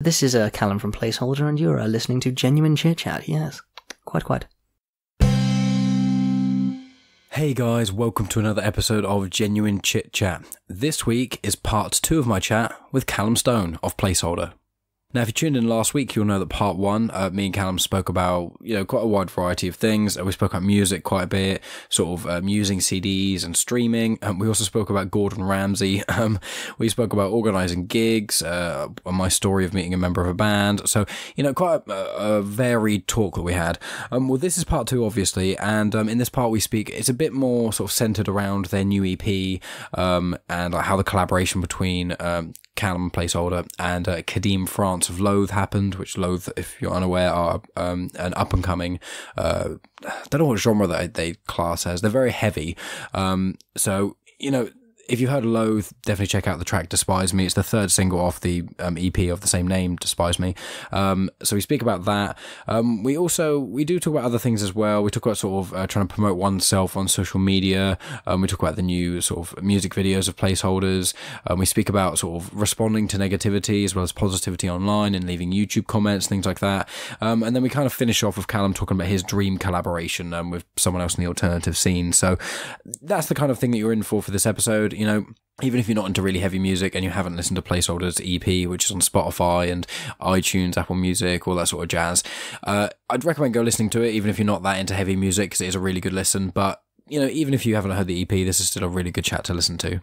This is Calum from Placeholder, and you're listening to Genuine Chit-Chat. Yes, quite. Hey guys, welcome to another episode of Genuine Chit-Chat. This week is part 2 of my chat with Calum Stone of Placeholder. Now, if you tuned in last week, you'll know that part 1, me and Calum spoke about, quite a wide variety of things. We spoke about music quite a bit, sort of using CDs and streaming. We also spoke about Gordon Ramsay. We spoke about organising gigs, my story of meeting a member of a band. So, quite a varied talk that we had. Well, this is part 2, obviously, and in this part we speak, it's a bit more sort of centred around their new EP, and how the collaboration between Calum Placeholder and Kadim France of Loathe happened, which Loathe, if you're unaware, are an up-and-coming, I don't know what genre that they class as. They're very heavy. If you heard Loathe, definitely check out the track Despise Me. It's the 3rd single off the EP of the same name, Despise Me. So we speak about that. We do talk about other things as well. We talk about sort of trying to promote oneself on social media. We talk about the new sort of music videos of Placeholders. We speak about sort of responding to negativity as well as positivity online and leaving YouTube comments, things like that. And then we kind of finish off with Calum talking about his dream collaboration with someone else in the alternative scene. So that's the kind of thing that you're in for this episode. Even if you're not into really heavy music and you haven't listened to Placeholder's EP, which is on Spotify and iTunes, Apple Music, all that sort of jazz, I'd recommend go listening to it, even if you're not that into heavy music, because it is a really good listen. But, even if you haven't heard the EP, this is still a really good chat to listen to.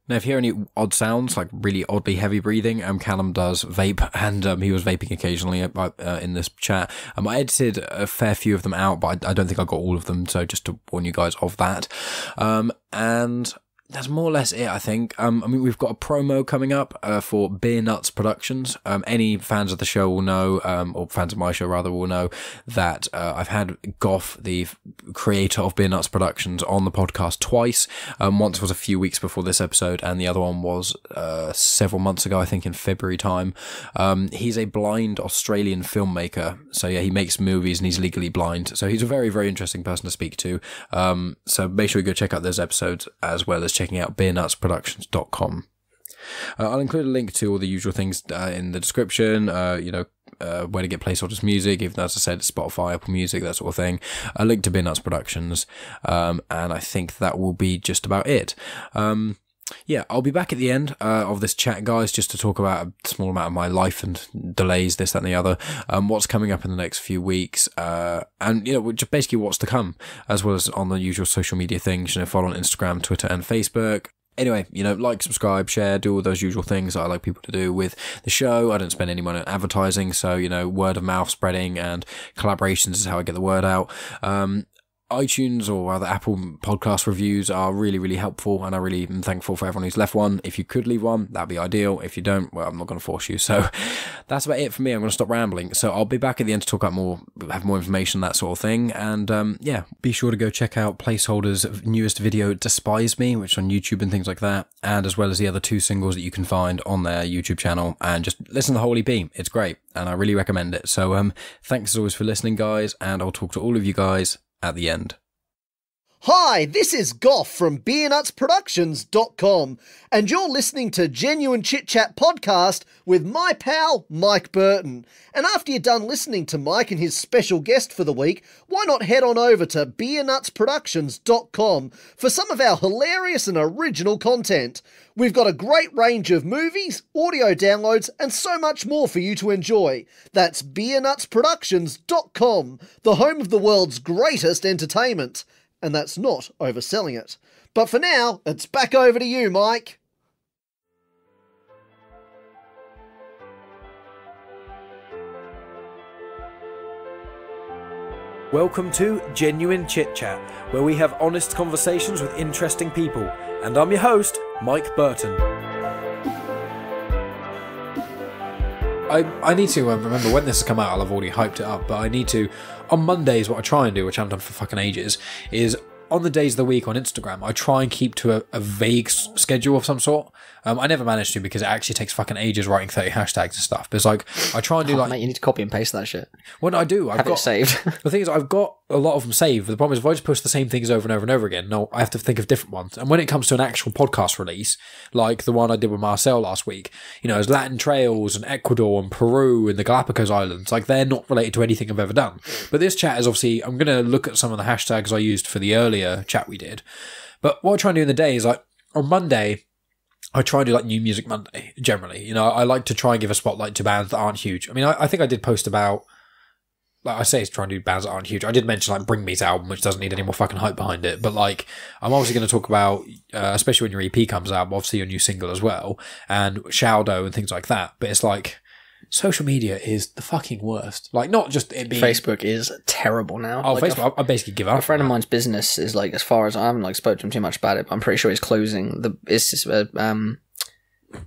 Now, if you hear any odd sounds, like really oddly heavy breathing, Calum does vape, and he was vaping occasionally in this chat. I edited a fair few of them out, but I don't think I got all of them, so just to warn you guys of that. And that's more or less it, I think. We've got a promo coming up for Beer Nuts Productions. Any fans of the show will know, or fans of my show rather, will know that I've had Goff, the creator of Beer Nuts Productions, on the podcast twice. Once was a few weeks before this episode, and the other one was several months ago, I think in February time. He's a blind Australian filmmaker. So yeah, he makes movies and he's legally blind. So he's a very, very interesting person to speak to. So make sure you go check out those episodes as well as checking out beernutspproductions.com. I'll include a link to all the usual things in the description, where to get Placeholder's music, even though, as I said, Spotify, Apple Music, that sort of thing. A link to Beer Nuts Productions, and I think that will be just about it. I'll be back at the end of this chat, guys, just to talk about a small amount of my life and delays, this, that, and the other, what's coming up in the next few weeks, and, just basically what's to come, as well as on the usual social media things, follow on Instagram, Twitter, and Facebook. Anyway, like, subscribe, share, do all those usual things that I like people to do with the show. I don't spend any money on advertising, so, word of mouth spreading and collaborations is how I get the word out. iTunes or other Apple podcast reviews are really, really helpful, and I really am thankful for everyone who's left one. If you could leave one, that'd be ideal. If you don't, well, I'm not going to force you. So that's about it for me. I'm going to stop rambling. So I'll be back at the end to talk about have more information, that sort of thing. And be sure to go check out Placeholder's newest video, Despise Me, which is on YouTube and things like that, and as well as the other 2 singles that you can find on their YouTube channel, and just listen to the whole EP. It's great, and I really recommend it. So thanks as always for listening, guys, and I'll talk to all of you guys at the end. Hi, this is Goff from beernutspproductions.com, and you're listening to Genuine Chit-Chat podcast with my pal, Mike Burton. And after you're done listening to Mike and his special guest for the week, why not head on over to beernutspproductions.com for some of our hilarious and original content. We've got a great range of movies, audio downloads, and so much more for you to enjoy. That's beernutspproductions.com, the home of the world's greatest entertainment. And that's not overselling it. But for now, it's back over to you, Mike. Welcome to Genuine Chit-Chat, where we have honest conversations with interesting people. And I'm your host, Mike Burton. I need to remember when this has come out, I'll have already hyped it up, but I need to, on Mondays, what I try and do, which I haven't done for fucking ages, is on the days of the week on Instagram, I try and keep to a vague schedule of some sort. I never managed to because it actually takes fucking ages writing 30 hashtags and stuff. But it's like, I try and do Mate, you need to copy and paste that shit. When I do, I've got it saved. The thing is, I've got a lot of them save. The problem is if I just post the same things over and over and over again, no, I have to think of different ones. And when it comes to an actual podcast release, like the one I did with Marcel last week, you know, there's Latin Trails and Ecuador and Peru and the Galapagos Islands, like they're not related to anything I've ever done. But this chat is obviously, I'm going to look at some of the hashtags I used for the earlier chat we did. But what I try and do in the day is like on Monday, I try and do like New Music Monday generally. You know, I like to try and give a spotlight to bands that aren't huge. I mean, I think I did post about, like I say, it's trying to do bands that aren't huge. I did mention like Bring Me's album, which doesn't need any more fucking hype behind it. But like, I'm obviously going to talk about, especially when your EP comes out, obviously your new single as well, and Shaldo and things like that. But it's like, social media is the fucking worst. Like, not just it being... Facebook is terrible now. Oh, like Facebook, I basically give up. A friend of mine's business is like, as far as I haven't like spoke to him too much about it, but I'm pretty sure he's closing it's just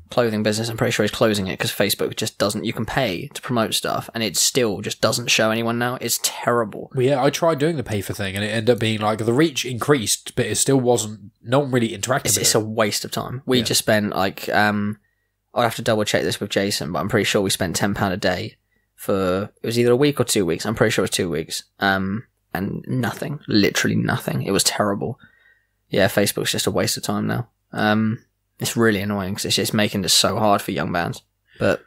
clothing business. I'm pretty sure he's closing it because Facebook just doesn't, you can pay to promote stuff and it still just doesn't show anyone now. It's terrible. Well, yeah, I tried doing the pay for thing and it ended up being like the reach increased, but it still wasn't, no one really interacted with it. It's a waste of time. We just spent like, I'll have to double check this with Jason, but I'm pretty sure we spent £10 a day for, it was either a week or 2 weeks. I'm pretty sure it was 2 weeks. And nothing, literally nothing. It was terrible. Yeah, Facebook's just a waste of time now. It's really annoying because it's just making this so hard for young bands. But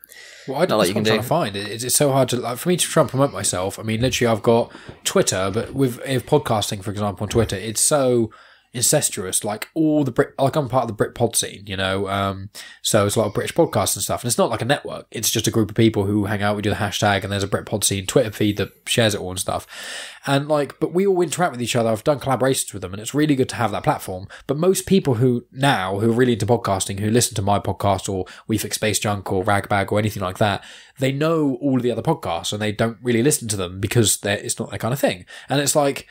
well, I don't know what you can do. To find it's so hard to, like, for me to try and promote myself. I mean, literally, I've got Twitter, but with podcasting, for example, on Twitter, it's so incestuous. Like all the like I'm part of the Britpod scene, you know. So it's a lot of British podcasts and stuff, and it's not like a network. It's just a group of people who hang out. We do the hashtag, and there's a Britpod scene Twitter feed that shares it all and stuff. And like, but we all interact with each other. I've done collaborations with them, and it's really good to have that platform. But most people who are really into podcasting, who listen to my podcast or We Fix Space Junk or Ragbag or anything like that, they know all of the other podcasts and they don't really listen to them because it's not their kind of thing. And it's like,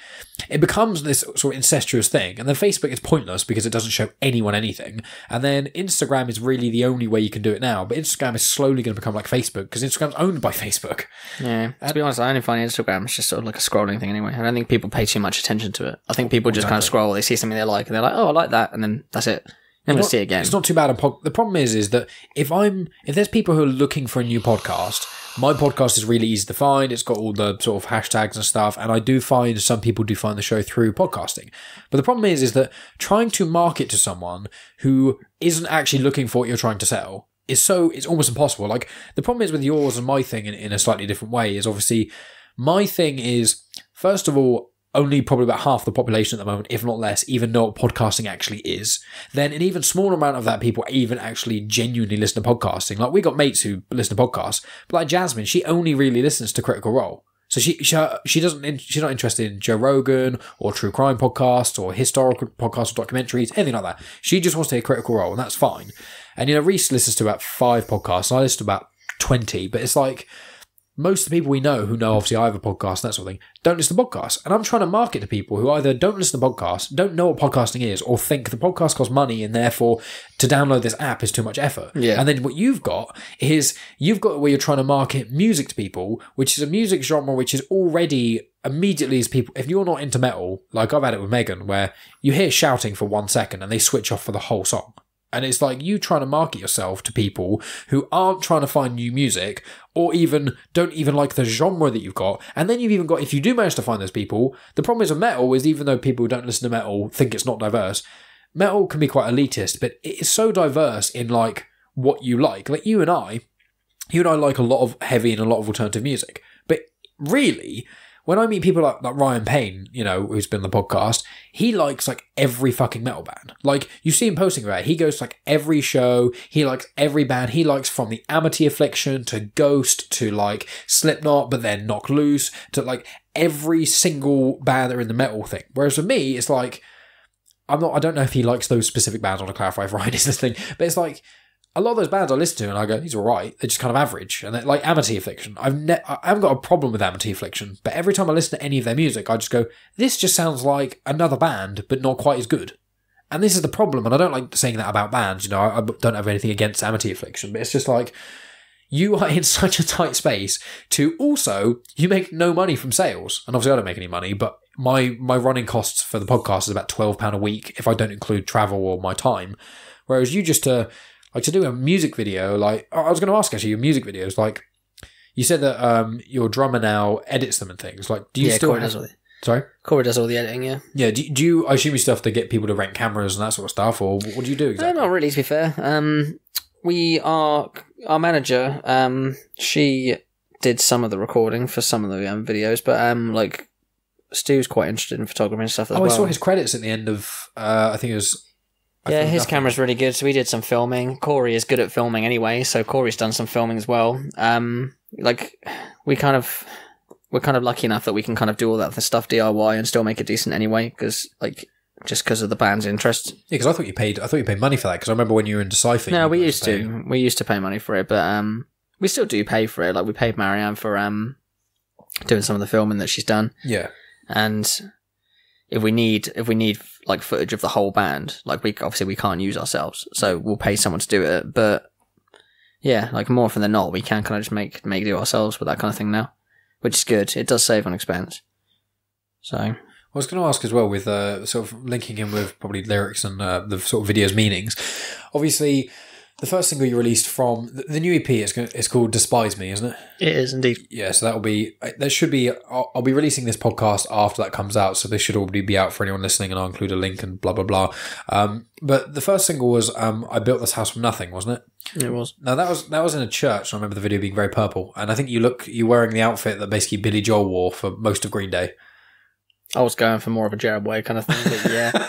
it becomes this sort of incestuous thing. And then Facebook is pointless because it doesn't show anyone anything. And then Instagram is really the only way you can do it now. But Instagram is slowly going to become like Facebook because Instagram's owned by Facebook. Yeah. To be honest, I only find Instagram is just sort of like a scrolling thing anyway. I don't think people pay too much attention to it. I think people just kind of scroll, they see something they like and they're like, oh, I like that. And then that's it. I'm going to see it again. It's not too bad. The problem is that if there's people who are looking for a new podcast, my podcast is really easy to find. It's got all the sort of hashtags and stuff. And I do find some people do find the show through podcasting. But the problem is that trying to market to someone who isn't actually looking for what you're trying to sell it's almost impossible. Like the problem is with yours and my thing in a slightly different way is obviously my thing is, first of all, only probably about half the population at the moment, if not less, even know what podcasting actually is. Then an even smaller amount of that people even actually genuinely listen to podcasting. Like we got mates who listen to podcasts, but like Jasmine, she only really listens to Critical Role. So she's not interested in Joe Rogan or true crime podcasts or historical podcasts or documentaries, anything like that. She just wants to hear Critical Role, and that's fine. And you know, Reese listens to about 5 podcasts, and I listen to about 20. But it's like, most of the people we know who know, obviously I have a podcast and that sort of thing, don't listen to podcasts. And I'm trying to market to people who either don't listen to podcasts, don't know what podcasting is, or think the podcast costs money and therefore to download this app is too much effort. Yeah. And then what you've got where you're trying to market music to people, which is a music genre which is already immediately as people, if you're not into metal, like I've had it with Megan, where you hear shouting for 1 second and they switch off for the whole song. And it's like you trying to market yourself to people who aren't trying to find new music or even don't even like the genre that you've got. And then you've even got, if you do manage to find those people, the problem is with metal is even though people who don't listen to metal think it's not diverse, metal can be quite elitist, but it is so diverse in like what you like. Like you and I like a lot of heavy and a lot of alternative music. But really, when I meet people like Ryan Payne, you know, who's been on the podcast, he likes like every fucking metal band. Like you see him posting about it. He goes to like every show. He likes every band. He likes from the Amity Affliction to Ghost to like Slipknot, but then Knock Loose to like every single band that are in the metal thing. Whereas for me, it's like, I don't know if he likes those specific bands. I want to clarify if Ryan is listening, but it's like, a lot of those bands I listen to and I go, these are alright. They're just kind of average. And they're like Amity Affliction. I haven't got a problem with Amity Affliction, but every time I listen to any of their music, I just go, this just sounds like another band, but not quite as good. And this is the problem. And I don't like saying that about bands. You know, I don't have anything against Amity Affliction, but it's just like, you are in such a tight space to also, you make no money from sales. And obviously I don't make any money, but my running costs for the podcast is about £12 a week if I don't include travel or my time. Whereas you just like to do a music video, like I was going to ask actually, your music videos, like you said that your drummer now edits them and things. Like, do you still? Sorry? Corey does all the editing, yeah. Yeah, do you, I assume you still have to get people to rent cameras and that sort of stuff, or what do you do exactly? Not really, to be fair. Our manager, she did some of the recording for some of the videos, but like Stu's quite interested in photography and stuff as well. I saw his credits at the end of, I think it was... Yeah, his camera's really good, so we did some filming. Corey is good at filming anyway, so Corey's done some filming as well. Like, we're kind of lucky enough that we can kind of do all that stuff DIY and still make it decent anyway, because like just because of the band's interest. Yeah, because I thought you paid money for that, because I remember when you were in Decipher. No, we used to pay money for it, but we still do pay for it. Like, we paid Marianne for doing some of the filming that she's done. Yeah, and if we need like footage of the whole band, like we can't use ourselves, so we'll pay someone to do it. But yeah, like more often than not, we can kind of just make do ourselves with that kind of thing now, which is good. It does save on expense. So I was going to ask as well, with sort of linking in with probably lyrics and the sort of video's meanings. Obviously, the first single you released from the new EP is called "Despise Me," isn't it? It is indeed. Yeah, so should be. I'll be releasing this podcast after that comes out, so this should already be out for anyone listening, and I'll include a link and blah blah blah. But the first single was "I Built This House From Nothing," wasn't it? It was. Now that was in a church. I remember the video being very purple, and I think you're wearing the outfit that basically Billy Joel wore for most of Green Day. I was going for more of a Jared Way kind of thing, but yeah,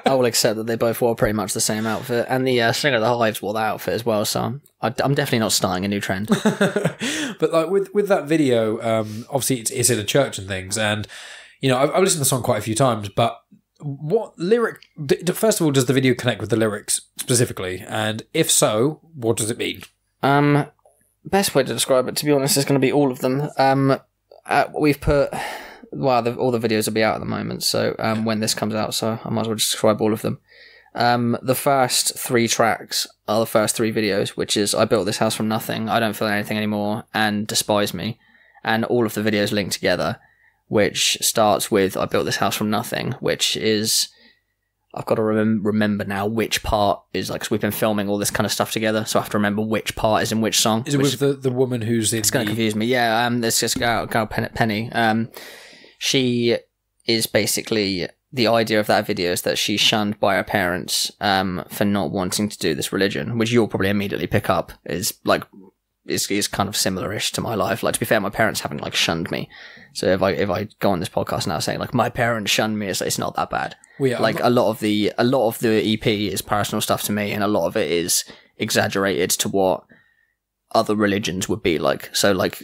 I will accept that they both wore pretty much the same outfit, and the singer of the Hives wore that outfit as well. So I'm definitely not starting a new trend. But like with that video, obviously it's in a church and things, and you know I've listened to the song quite a few times. But what lyric? First of all, does the video connect with the lyrics specifically? And if so, what does it mean? Best way to describe it, to be honest, is going to be all of them. We've put. Well, all the videos will be out at the moment, so when this comes out, so I might as well just describe all of them. The first 3 tracks are the first 3 videos, which is I Built This House From Nothing, I Don't Feel Anything Anymore, and Despise Me. And all of the videos link together, which starts with I Built This House From Nothing, which is... I've got to remember now which part is like, because we've been filming all this kind of stuff together, so I have to remember which part is in which song. Is it with the woman who's in? It's going to confuse me. Yeah, there's this girl Penny. She is basically, the idea of that video is that she's shunned by her parents for not wanting to do this religion, which you'll probably immediately pick up is like is kind of similar-ish to my life. Like, to be fair, my parents haven't like shunned me, so if I go on this podcast now saying like my parents shunned me, it's not that bad. Well, yeah, like a lot of the EP is personal stuff to me, and a lot of it is exaggerated to what other religions would be like. So like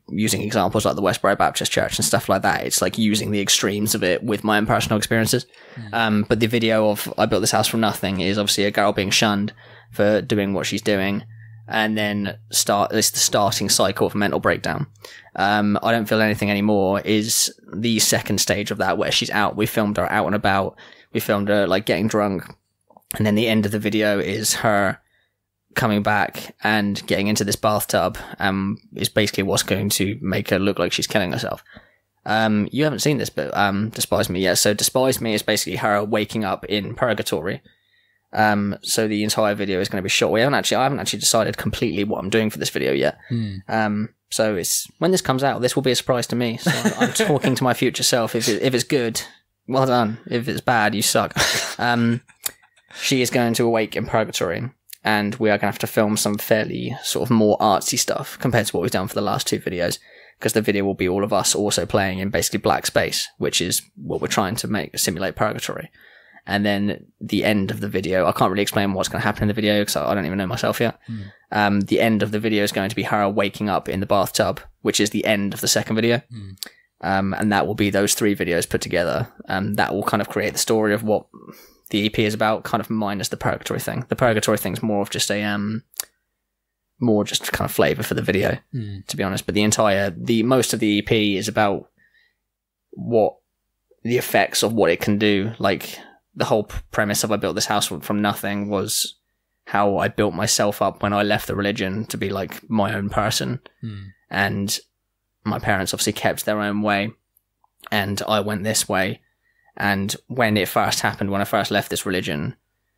using examples like the Westboro Baptist Church and stuff like that, it's like using the extremes of it with my own personal experiences. But the video of I Built This House From Nothing is obviously a girl being shunned for doing what she's doing, and then it's the starting cycle of a mental breakdown. I Don't Feel Anything Anymore is the second stage of that, where she's out. We filmed her out and about. We filmed her like getting drunk, and then the end of the video is her coming back and getting into this bathtub, is basically what's going to make her look like she's killing herself. You haven't seen this, but Despise Me yet. So Despise Me is basically her waking up in purgatory. So the entire video is going to be shot. I haven't actually decided completely what I'm doing for this video yet. So it's when this comes out, this will be a surprise to me. So I'm talking to my future self. If it's good, well done. If it's bad, you suck. She is going to awake in purgatory, and we are going to have to film some fairly sort of more artsy stuff compared to what we've done for the last 2 videos, because the video will be all of us also playing in basically black space, which is what we're trying to simulate purgatory. And then the end of the video, I can't really explain what's going to happen in the video because I don't even know myself yet. The end of the video is going to be her waking up in the bathtub, which is the end of the second video. And that will be those 3 videos put together. That will kind of create the story of what the EP is about, kind of minus the purgatory thing. The purgatory thing's more of just more just kind of flavour for the video, to be honest. But most of the EP is about what the effects of what it can do. Like, the whole premise of I Built This House From Nothing was how I built myself up when I left the religion to be like my own person. And my parents obviously kept their own way, and I went this way. And when it first happened, when I first left this religion,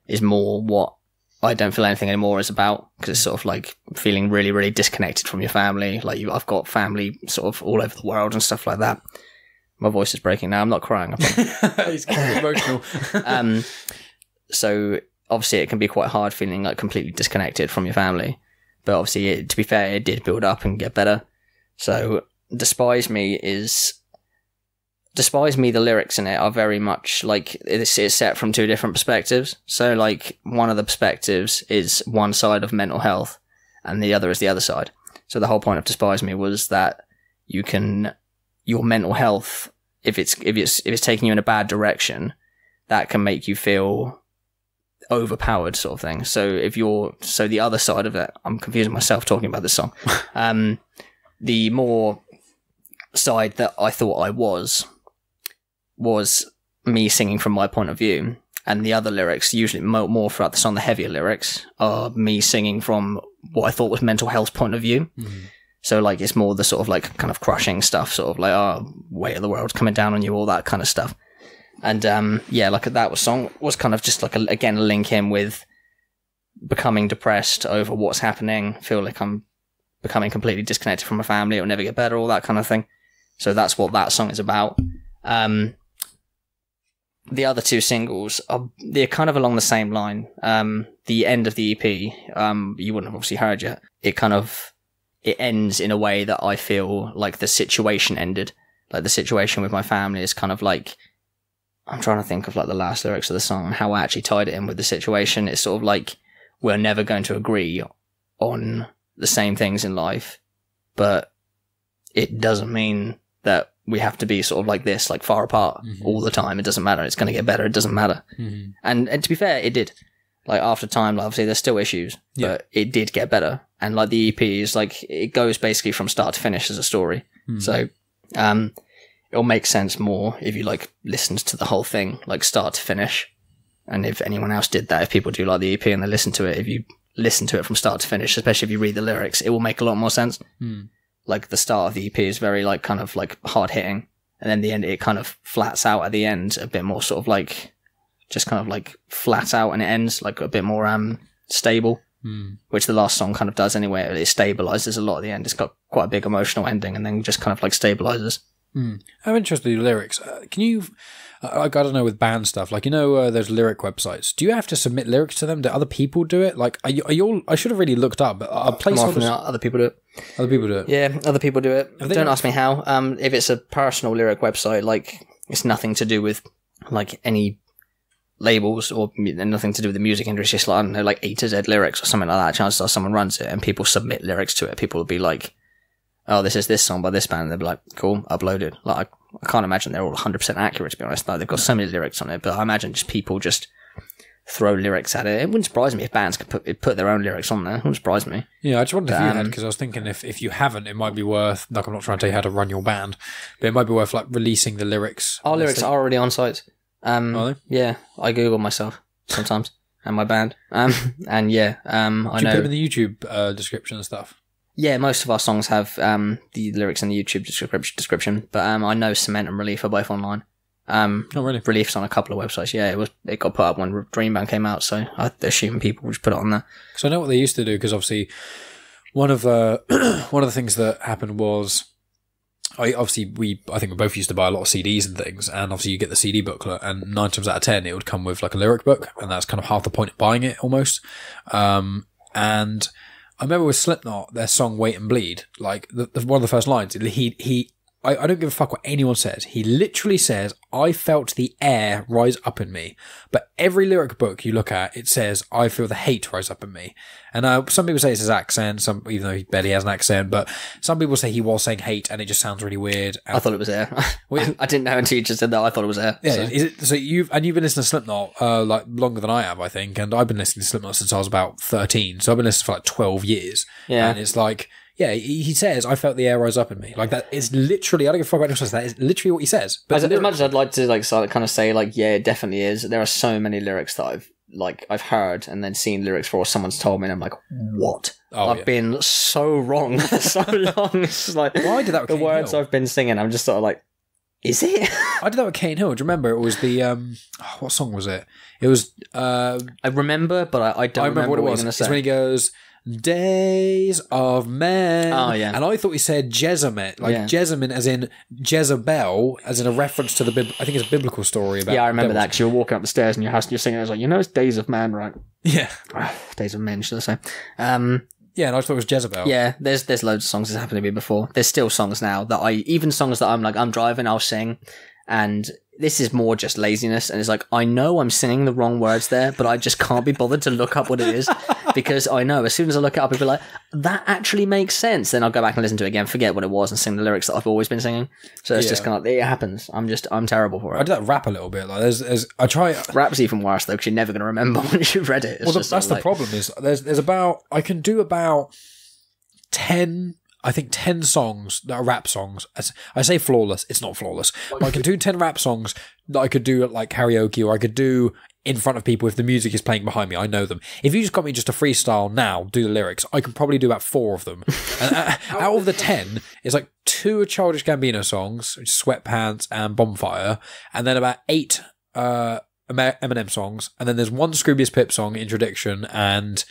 is more what I Don't Feel Anything Anymore is about, because it's sort of like feeling really, really disconnected from your family. Like, I've got family sort of all over the world and stuff like that. My voice is breaking now. I'm not crying. He's getting emotional. So obviously it can be quite hard feeling like completely disconnected from your family. But obviously, to be fair, it did build up and get better. So Despise Me, the lyrics in it are very much like it's set from two different perspectives. So like one of the perspectives is one side of mental health and the other is the other side. So the whole point of Despise Me was that your mental health, if it's taking you in a bad direction, that can make you feel overpowered, sort of thing. So the other side of it, I'm confusing myself talking about this song. The more side that I thought I was me singing from my point of view, and the other lyrics, usually more throughout the song, the heavier lyrics, are me singing from what I thought was mental health's point of view. Mm-hmm. So like it's more the sort of like kind of crushing stuff, sort of like, oh, weight of the world's coming down on you, all that kind of stuff. And like that song was kind of just like a link in with becoming depressed over what's happening, feel like I'm becoming completely disconnected from my family, it'll never get better, all that kind of thing. So that's what that song is about. The other two singles they're kind of along the same line. The end of the EP, you wouldn't have obviously heard yet. It ends in a way that I feel like the situation ended. Like the situation with my family is kind of like, I'm trying to think of like the last lyrics of the song and how I actually tied it in with the situation. It's sort of like we're never going to agree on the same things in life, but it doesn't mean that we have to be sort of like this, like far apart all the time. It doesn't matter. It's going to get better. It doesn't matter. Mm-hmm. And to be fair, it did. Like after time, like, obviously there's still issues, but it did get better. And like the EP is like, it goes basically from start to finish as a story. Mm-hmm. So, it'll make sense more if you like listened to the whole thing, like start to finish. And if anyone else did that, if people do like the EP and they listen to it, if you listen to it from start to finish, especially if you read the lyrics, it will make a lot more sense. Mm. Like the start of the EP is very like kind of like hard hitting, and then the end it kind of flats out at the end a bit more, sort of like just kind of like flat out, and it ends like a bit more stable, which the last song kind of does anyway. It stabilizes a lot at the end. It's got quite a big emotional ending, and then just kind of like stabilizes. I'm interested in the lyrics. Can you? I don't know, with band stuff, like, you know, there's lyric websites. Do you have to submit lyrics to them? Do other people do it? Like, are you all, I should have really looked up, but Placeholders... Other people do it. Other people do it? Yeah, other people do it. Don't ask me how. If it's a personal lyric website, like, it's nothing to do with, like, any labels or nothing to do with the music industry. It's just like, I don't know, like A to Z lyrics or something like that. Chances are someone runs it and people submit lyrics to it. People will be like, oh, this is this song by this band. And they'll be like, cool, upload it. Like, I can't imagine they're all 100% accurate, to be honest. Like, they've got so many lyrics on it, but I imagine just people just throw lyrics at it. It wouldn't surprise me if bands could put their own lyrics on there. It wouldn't surprise me. Yeah, I just wondered if you had, because I was thinking if you haven't, it might be worth, like, I'm not trying to tell you how to run your band, but it might be worth, like, releasing the lyrics. Our lyrics are already on sites. Are they? Yeah, I Google myself sometimes, and my band. And yeah, I know. Do you put them in the YouTube description and stuff? Yeah, most of our songs have the lyrics in the YouTube description, but I know Cement and Relief are both online. Oh, really? Relief's on a couple of websites. Yeah, it got put up when Dream Band came out, so I assume people would just put it on there. So I know what they used to do, because obviously one of the things that happened was, I think we both used to buy a lot of CDs and things, and obviously you get the CD booklet, and 9 times out of 10 it would come with like a lyric book, and that's kind of half the point of buying it almost. And I remember with Slipknot, their song "Wait and Bleed," like one of the first lines, I don't give a fuck what anyone says. He literally says, "I felt the air rise up in me." But every lyric book you look at, it says, "I feel the hate rise up in me." And some people say it's his accent, even though he barely has an accent, but some people say he was saying hate, and it just sounds really weird. I thought it was air. I didn't know until you just said that. I thought it was air. Yeah. So you've been listening to Slipknot like longer than I have, I think, and I've been listening to Slipknot since I was about 13. So I've been listening for like 12 years. Yeah. And it's like, yeah, he says, "I felt the air rise up in me." Like, that is literally, I don't give a fuck about anyone says that, is literally what he says. But as much as I'd like to, like, sort of kind of say, like, yeah, it definitely is, there are so many lyrics that I've heard and then seen lyrics for, or someone's told me, and I'm like, what? I've been so wrong for so long. It's like, well, I did that with the Cane words Hill. I've been singing, I'm just sort of like, is it? I did that with Cane Hill. Do you remember? It was the, what song was it? It was, I remember, but I don't remember what it was. It's when he goes, Days of Men. Oh, yeah. And I thought he said Jezebel, Jezebel as in Jezebel, as in a reference to I think it's a biblical story about. Yeah, I remember devils. that because you were walking up the stairs in your house and you're singing. I was like, it's Days of Man, right? Yeah. Days of Men, should I say? Yeah, and I thought it was Jezebel. Yeah, there's loads of songs that's happened to me before. There's still songs now that even songs that I'm driving, I'll sing, and this is more just laziness, and it's like, I know I'm singing the wrong words there, but I just can't be bothered to look up what it is, because I know as soon as I look it up, I'll be like, that actually makes sense. Then I'll go back and listen to it again, forget what it was, and sing the lyrics that I've always been singing. So it's just kind of, it happens. I'm terrible for it. I do that rap a little bit. Like I try. Rap's even worse though, because you're never going to remember when you've read it. Well, that's the problem. Is there's about, I can do about 10 songs that are rap songs. I say flawless, it's not flawless, but I can do 10 rap songs that I could do at like karaoke, or I could do in front of people if the music is playing behind me. I know them. If you just got me just a freestyle now, do the lyrics, I can probably do about 4 of them. And out of the 10, it's like 2 are Childish Gambino songs, which is Sweatpants and Bonfire, and then about 8 Eminem songs, and then there's 1 Scroobius Pip song, Introduction, and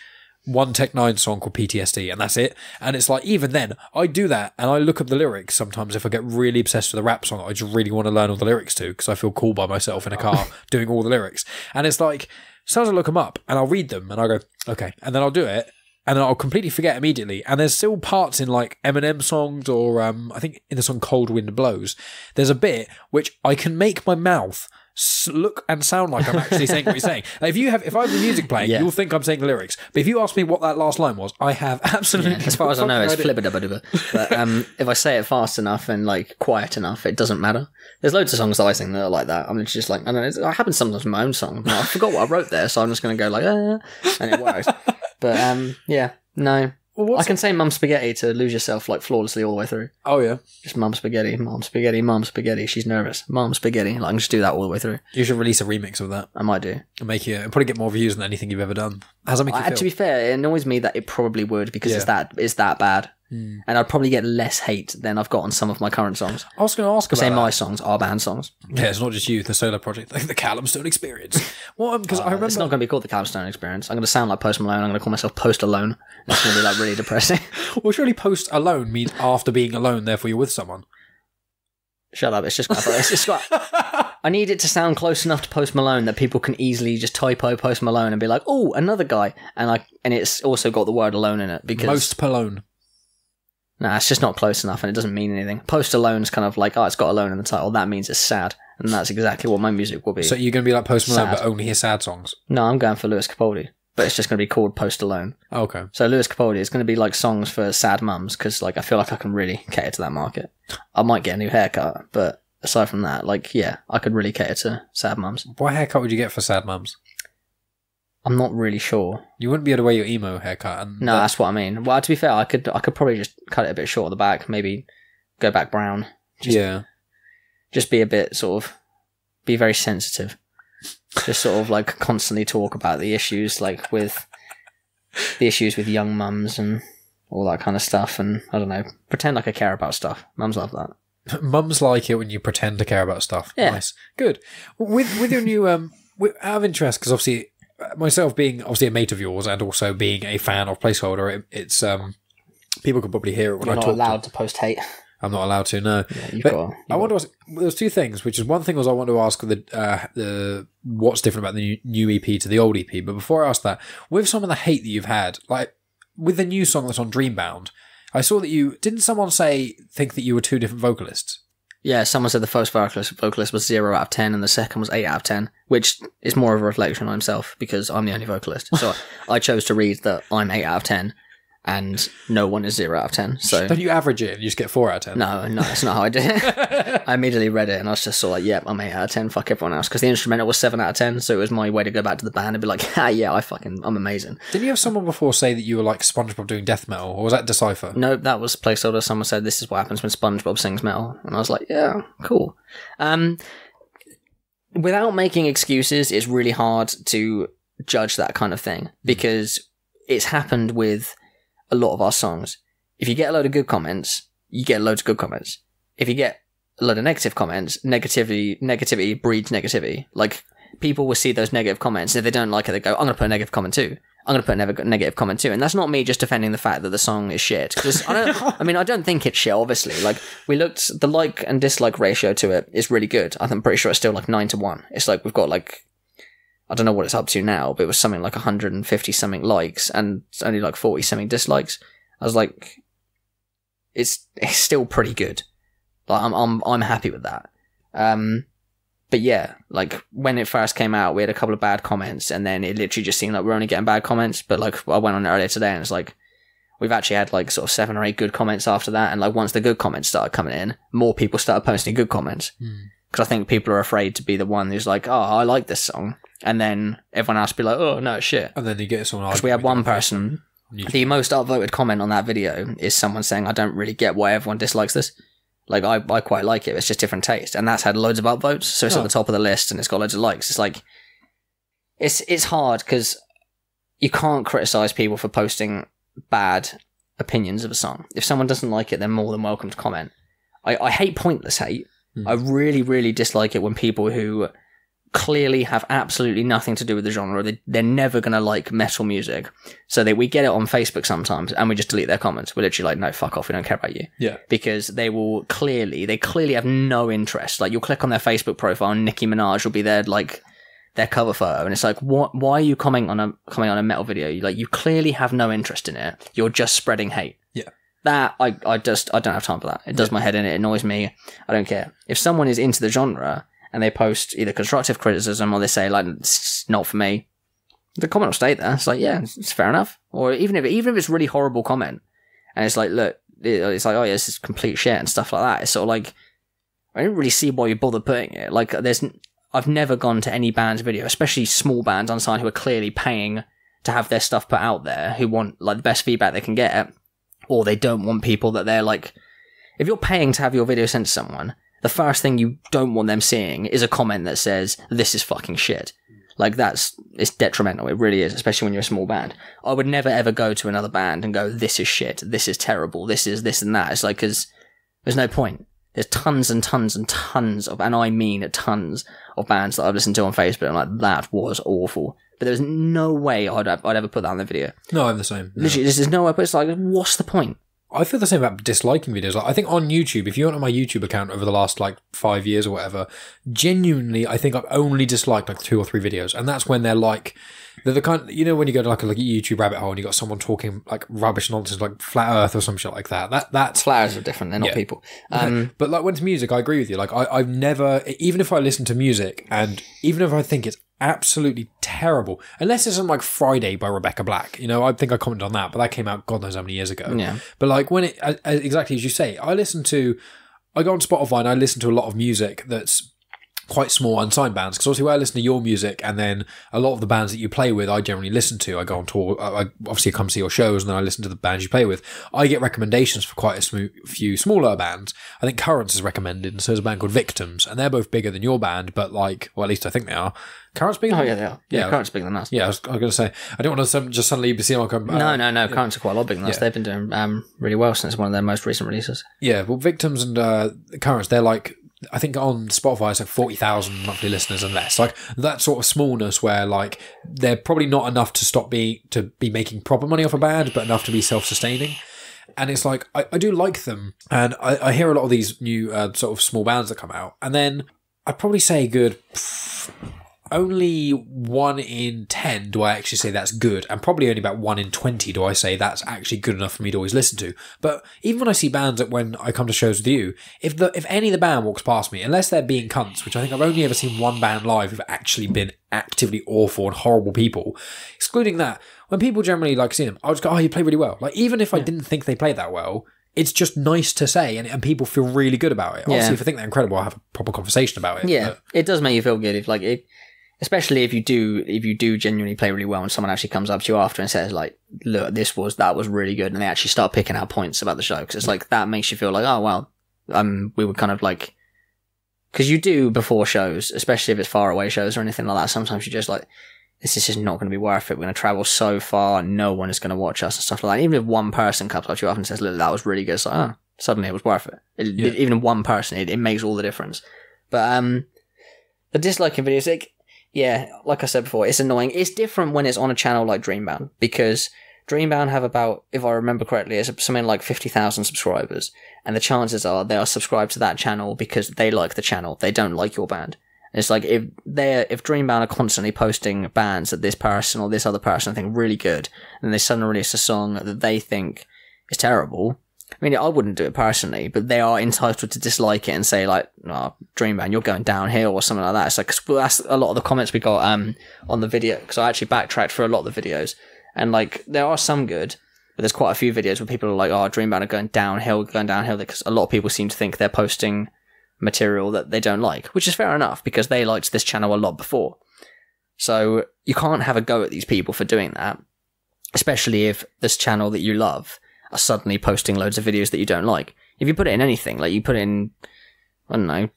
1 Tech 9 song called PTSD, and that's it. And it's like, even then, I do that, and I look up the lyrics sometimes if I get really obsessed with a rap song I just really want to learn all the lyrics to, because I feel cool by myself in a car doing all the lyrics. And it's like, sometimes I look them up, and I'll read them, and I go, okay, and then I'll do it, and then I'll completely forget immediately. And there's still parts in like Eminem songs, or I think in the song Cold Wind Blows, there's a bit which I can make my mouth look and sound like I'm actually saying what you're saying. Like if I have the music playing, you'll think I'm saying the lyrics. But if you ask me what that last line was, I have absolutely. Yeah, as far as I know, it's flibba-dubba-dubba. But if I say it fast enough and like quiet enough, it doesn't matter. There's loads of songs that I sing that are like that. I'm just like, I don't know. It happens sometimes with my own song. I forgot what I wrote there, so I'm just going to go like, and it works. But yeah, no. Well, I can say Mum Spaghetti to lose yourself like flawlessly all the way through. Oh yeah, just Mum Spaghetti, Mum Spaghetti, Mum Spaghetti. She's nervous. Mum Spaghetti. Like, I can just do that all the way through. You should release a remix of that. I might do. And it'll probably get more views than anything you've ever done. How's that make you feel? To be fair, it annoys me that it probably would, because it's that bad. And I'd probably get less hate than I've got on some of my current songs. I was going to ask about my songs are band songs. Yeah, it's not just you, the solo project, like the Calum Stone Experience. Well, because I remember... It's not going to be called the Calum Stone Experience. I'm going to sound like Post Malone. I'm going to call myself Post Alone. That's going to be like really depressing. Well, surely Post Alone means after being alone, therefore you're with someone. Shut up. It's just I need it to sound close enough to Post Malone that people can easily just typo Post Malone and be like, oh, another guy. And it's also got the word alone in it, because... Most Malone. Nah, it's just not close enough, and it doesn't mean anything. Post Alone's kind of like, it's got alone in the title. That means it's sad, and that's exactly what my music will be. So you're going to be like Post Malone, sad. but only his sad songs? No, I'm going for Lewis Capaldi, but it's just going to be called Post Alone. Oh, okay. So Lewis Capaldi is going to be like songs for sad mums, because like I feel like I can really cater to that market. I might get a new haircut, but aside from that, like, yeah, I could really cater to sad mums. What haircut would you get for sad mums? I'm not really sure. You wouldn't be able to wear your emo haircut. No, that's what I mean. Well, to be fair, I could probably just cut it a bit short at the back, maybe go back brown. Just be a bit be very sensitive. Just sort of like constantly talk about the issues, like with young mums and all that kind of stuff. And I don't know, pretend like I care about stuff. Mums love that. Mums like it when you pretend to care about stuff. Yeah. Nice. Good. With your new, out of interest, because obviously, myself being obviously a mate of yours and also being a fan of Placeholder, it's people can probably hear it when I talk. You're not allowed to post hate. I'm not allowed to, no. Yeah, I want to ask, there's 2 things, which is one thing was I want to ask the what's different about the new EP to the old EP. But before I ask that, with some of the hate that you've had, like with the new song that's on Dreambound, I saw that didn't someone think that you were 2 different vocalists? Yeah, someone said the first vocalist was 0 out of 10 and the second was 8 out of 10, which is more of a reflection on himself because I'm the only vocalist. So I chose to read that I'm 8 out of 10 and no one is 0 out of 10. So don't you average it and you just get 4 out of 10? No, that's not how I did it. I immediately read it and I was just sort of like, yep, I'm 8 out of 10, fuck everyone else. Because the instrumental was 7 out of 10, so it was my way to go back to the band and be like, yeah, I'm amazing. Didn't you have someone before say that you were like SpongeBob doing death metal, or was that Decipher? No, that was Placeholder. Someone said this is what happens when SpongeBob sings metal. And I was like, yeah, cool. Without making excuses, it's really hard to judge that kind of thing because it's happened with a lot of our songs. If you get a load of good comments, you get loads of good comments. If you get a load of negative comments, negativity breeds negativity. Like, people will see those negative comments, and if they don't like it, they go, I'm going to put a negative comment too. I'm going to put a negative comment too. And that's not me just defending the fact that the song is shit. Because I don't think it's shit, obviously. Like, we looked, the like and dislike ratio to it is really good. I'm pretty sure it's still like 9-1. It's like, we've got like, I don't know what it's up to now, but it was something like 150 something likes and only like 40 something dislikes. I was like, it's still pretty good. Like, I'm happy with that. But yeah, like, when it first came out, we had a couple of bad comments, and then it literally just seemed like we're only getting bad comments. But like, I went on it earlier today, and it's like, we've actually had like sort of 7 or 8 good comments after that. And like, once the good comments started coming in, more people started posting good comments. Because I think people are afraid to be the one who's like, oh, I like this song. And then everyone else be like, oh, no, it's shit. And then you get someone. Because we had one person, the most upvoted comment on that video is someone saying, I don't really get why everyone dislikes this. Like, I quite like it. It's just different taste. And that's had loads of upvotes. So it's at the top of the list and it's got loads of likes. It's like, it's hard because you can't criticize people for posting bad opinions of a song. If someone doesn't like it, they're more than welcome to comment. I hate pointless hate. I really, really dislike it when people who clearly have absolutely nothing to do with the genre, they're never going to like metal music. So we get it on Facebook sometimes and we just delete their comments. We're literally like, no, fuck off, we don't care about you. Yeah. Because they clearly have no interest. Like, you'll click on their Facebook profile and Nicki Minaj will be there, like, their cover photo. And it's like, what? Why are you commenting on a metal video? You clearly have no interest in it. You're just spreading hate. Yeah. That, I don't have time for that. It does my head in. It annoys me. I don't care. If someone is into the genre and they post either constructive criticism or they say, like, it's not for me, the comment will stay there. It's like, yeah, it's fair enough. Or even if it's really horrible comment and it's like, look, it's like, oh yeah, this is complete shit and stuff like that. It's sort of like, I don't really see why you bother putting it. Like, I've never gone to any band's video, especially small bands on side who are clearly paying to have their stuff put out there, who want like the best feedback they can get, or they don't want people that they're like, if you're paying to have your video sent to someone, the first thing you don't want them seeing is a comment that says, this is fucking shit. Like, it's detrimental. It really is, especially when you're a small band. I would never ever go to another band and go, this is shit, this is terrible, this is this and that. It's like, because there's no point. There's tons and tons and tons of, and I mean tons of bands that I've listened to on Facebook. I'm like, that was awful. But there's no way I'd ever put that on the video. No, I'm the same. No. Literally, there's no way. But it's like, what's the point? I feel the same about disliking videos. Like, I think on YouTube, if you went on my YouTube account over the last like 5 years or whatever, genuinely, I think I've only disliked like 2 or 3 videos, and that's when they're the kind, you know, when you go to like a YouTube rabbit hole and you got someone talking like rubbish nonsense, like flat Earth or some shit like that. That's flat Earths are different. They're not people. But like when it's music, I agree with you. Like I've never, even if I listen to music and even if I think it's absolutely terrible, unless it's on like Friday by Rebecca Black, you know, I think I commented on that, but that came out God knows how many years ago. Yeah. But like when it, exactly as you say, I go on Spotify and I listen to a lot of music that's quite small unsigned bands, because obviously when I listen to your music and then a lot of the bands that you play with I generally listen to, I go on tour, I obviously come see your shows and then I listen to the bands you play with. I get recommendations for quite a few smaller bands. I think Currents is recommended, and so there's a band called Victims, and they're both bigger than your band, but like, well, at least I think they are. Currents bigger? Oh yeah, they are. Yeah, Currents bigger than us. Yeah, I was going to say, I don't want to just suddenly see like no, Currents are quite a lot bigger than us. They've been doing really well since one of their most recent releases. Yeah, well, Victims and Currents, they're like, I think on Spotify it's like 40,000 monthly listeners and less. Like that sort of smallness where like they're probably not enough to be making proper money off a band, but enough to be self-sustaining. And it's like, I do like them. And I hear a lot of these new sort of small bands that come out. And then I'd probably say only 1 in 10 do I actually say that's good, and probably only about 1 in 20 do I say that's actually good enough for me to always listen to. But even when I see bands that when I come to shows with you, if any of the band walks past me, unless they're being cunts, which I think I've only ever seen one band live who've actually been actively awful and horrible people, excluding that, when people generally like see them, I'll just go, oh, you play really well. Like, even if I didn't think they played that well, it's just nice to say, and people feel really good about it. Obviously, if I think they're incredible, I'll have a proper conversation about it. Yeah, it does make you feel good especially if you do genuinely play really well and someone actually comes up to you after and says like, look, that was really good, and they actually start picking out points about the show, because it's like, that makes you feel like, oh well, we were kind of like, because you do before shows, especially if it's far away shows or anything like that, sometimes you're just like, this is just not going to be worth it, we're going to travel so far, no one is going to watch us and stuff like that. Even if one person comes up to you after and says, look, that was really good, it's like, oh, suddenly it was worth it. Even one person, it makes all the difference. But the disliking videos, yeah, like I said before, it's annoying. It's different when it's on a channel like Dreambound, because Dreambound have about, if I remember correctly, it's something like 50,000 subscribers, and the chances are they are subscribed to that channel because they like the channel. They don't like your band. And it's like if Dreambound are constantly posting bands that this person or this other person think really good, and they suddenly release a song that they think is terrible. I mean, I wouldn't do it personally, but they are entitled to dislike it and say like, "Oh, Dreambound, you're going downhill" or something like that. It's like, 'cause that's a lot of the comments we got on the video, because I actually backtracked for a lot of the videos, and like there are some good, but there's quite a few videos where people are like, "Oh, Dreambound are going downhill," because a lot of people seem to think they're posting material that they don't like, which is fair enough because they liked this channel a lot before. So you can't have a go at these people for doing that, especially if this channel that you love are suddenly posting loads of videos that you don't like. If you put it in anything, like you put it in, I don't know,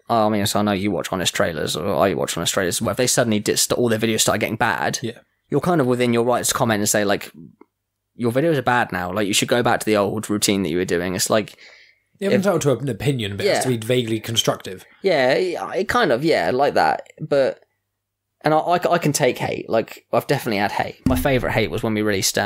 I mean, so I know you watch Honest Trailers, or I watch Honest Trailers, where if they suddenly all their videos start getting bad, you're kind of within your rights to comment and say, like, your videos are bad now, like, you should go back to the old routine that you were doing. It's like... You have entitled to an opinion, but it has to be vaguely constructive. Yeah, it kind of, like that, but... And I can take hate, like, I've definitely had hate. My favourite hate was when we released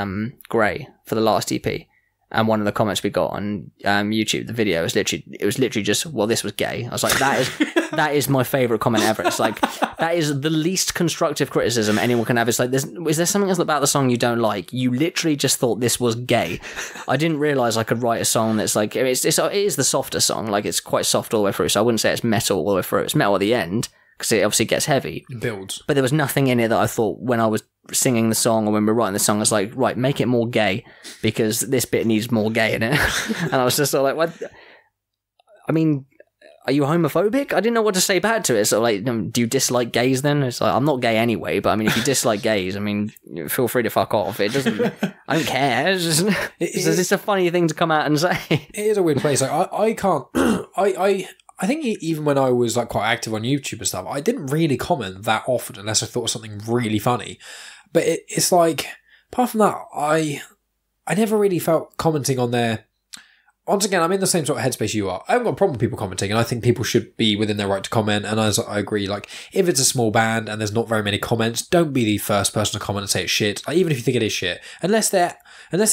Grey for the last EP. And one of the comments we got on YouTube, the video, was literally just, well, this was gay. I was like, that is my favourite comment ever. It's like, that is the least constructive criticism anyone can have. It's like, is there something else about the song you don't like? You literally just thought this was gay. I didn't realise I could write a song that's like, it is the softer song. Like, it's quite soft all the way through. So I wouldn't say it's metal all the way through. It's metal at the end, because it obviously gets heavy. It builds. But there was nothing in it that I thought, when I was singing the song or when we were writing the song, I was like, right, make it more gay, because this bit needs more gay in it. And I was just sort of like, what? I mean, are you homophobic? I didn't know what to say back to it. So like, do you dislike gays then? It's like, I'm not gay anyway, but I mean, if you dislike gays, I mean, feel free to fuck off. It doesn't, I don't care. It's just a funny thing to come out and say. It is a weird place. Like, I can't, I think even when I was like quite active on YouTube and stuff, I didn't really comment that often unless I thought of something really funny. But it's like, apart from that, I never really felt commenting on there. Once again, I'm in the same sort of headspace you are. I haven't got a problem with people commenting, and I think people should be within their right to comment. And as I agree, like, if it's a small band and there's not very many comments, don't be the first person to comment and say it's shit. Like, even if you think it is shit, unless they're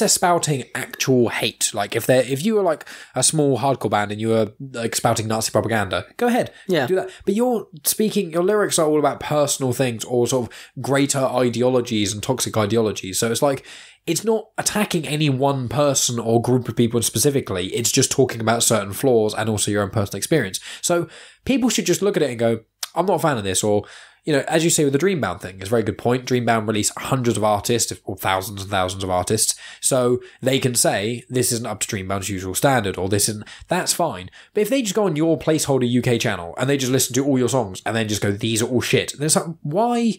spouting actual hate. Like, if you were like a small hardcore band and you were like spouting Nazi propaganda, go ahead, do that. But your lyrics are all about personal things or sort of greater ideologies and toxic ideologies. So it's like, it's not attacking any one person or group of people specifically. It's just talking about certain flaws and also your own personal experience. So people should just look at it and go, I'm not a fan of this. Or, you know, as you say with the Dreambound thing, it's a very good point. Dreambound release hundreds of artists or thousands and thousands of artists. So they can say, this isn't up to Dreambound's usual standard, or this isn't, that's fine. But if they just go on your Placeholder UK channel and they just listen to all your songs and then just go, these are all shit, then it's like, why?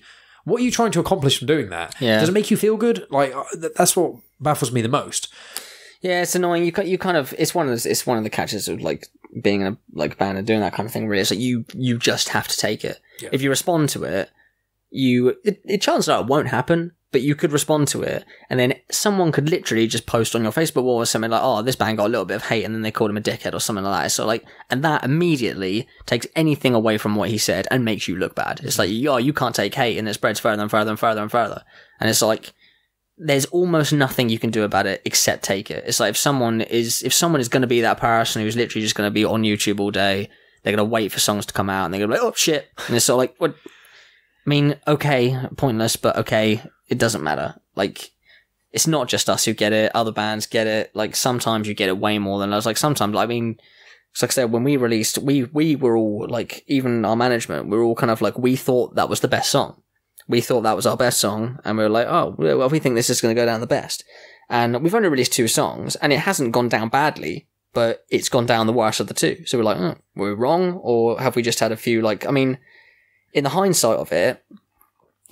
What are you trying to accomplish from doing that? Yeah. Does it make you feel good? Like, that's what baffles me the most. Yeah, it's annoying. You kind of, it's one of the catches of like being in a like band and doing that kind of thing. Really, it's like you just have to take it. Yeah. If you respond to it, chances are it won't happen. But you could respond to it, and then someone could literally just post on your Facebook wall or something like, "Oh, this band got a little bit of hate," and then they called him a dickhead or something like that. So like, and that immediately takes anything away from what he said and makes you look bad. It's like, you can't take hate, and it spreads further and further and further and further. And it's like, there's almost nothing you can do about it except take it. It's like if someone is going to be that person who's literally just going to be on YouTube all day, they're going to wait for songs to come out, and they're going to be like, "Oh shit," and it's sort of like, what? I mean, okay, pointless, but okay. It doesn't matter. Like, it's not just us who get it. Other bands get it. Like, sometimes you get it way more than us. Like, sometimes, I mean, like I said, when we released, we were all, like, even our management, we were all kind of like, we thought that was the best song. We thought that was our best song. And we were like, oh, well, we think this is going to go down the best. And we've only released 2 songs, and it hasn't gone down badly, but it's gone down the worst of the 2. So we're like, were we wrong? Or have we just had a few, like, I mean, in the hindsight of it,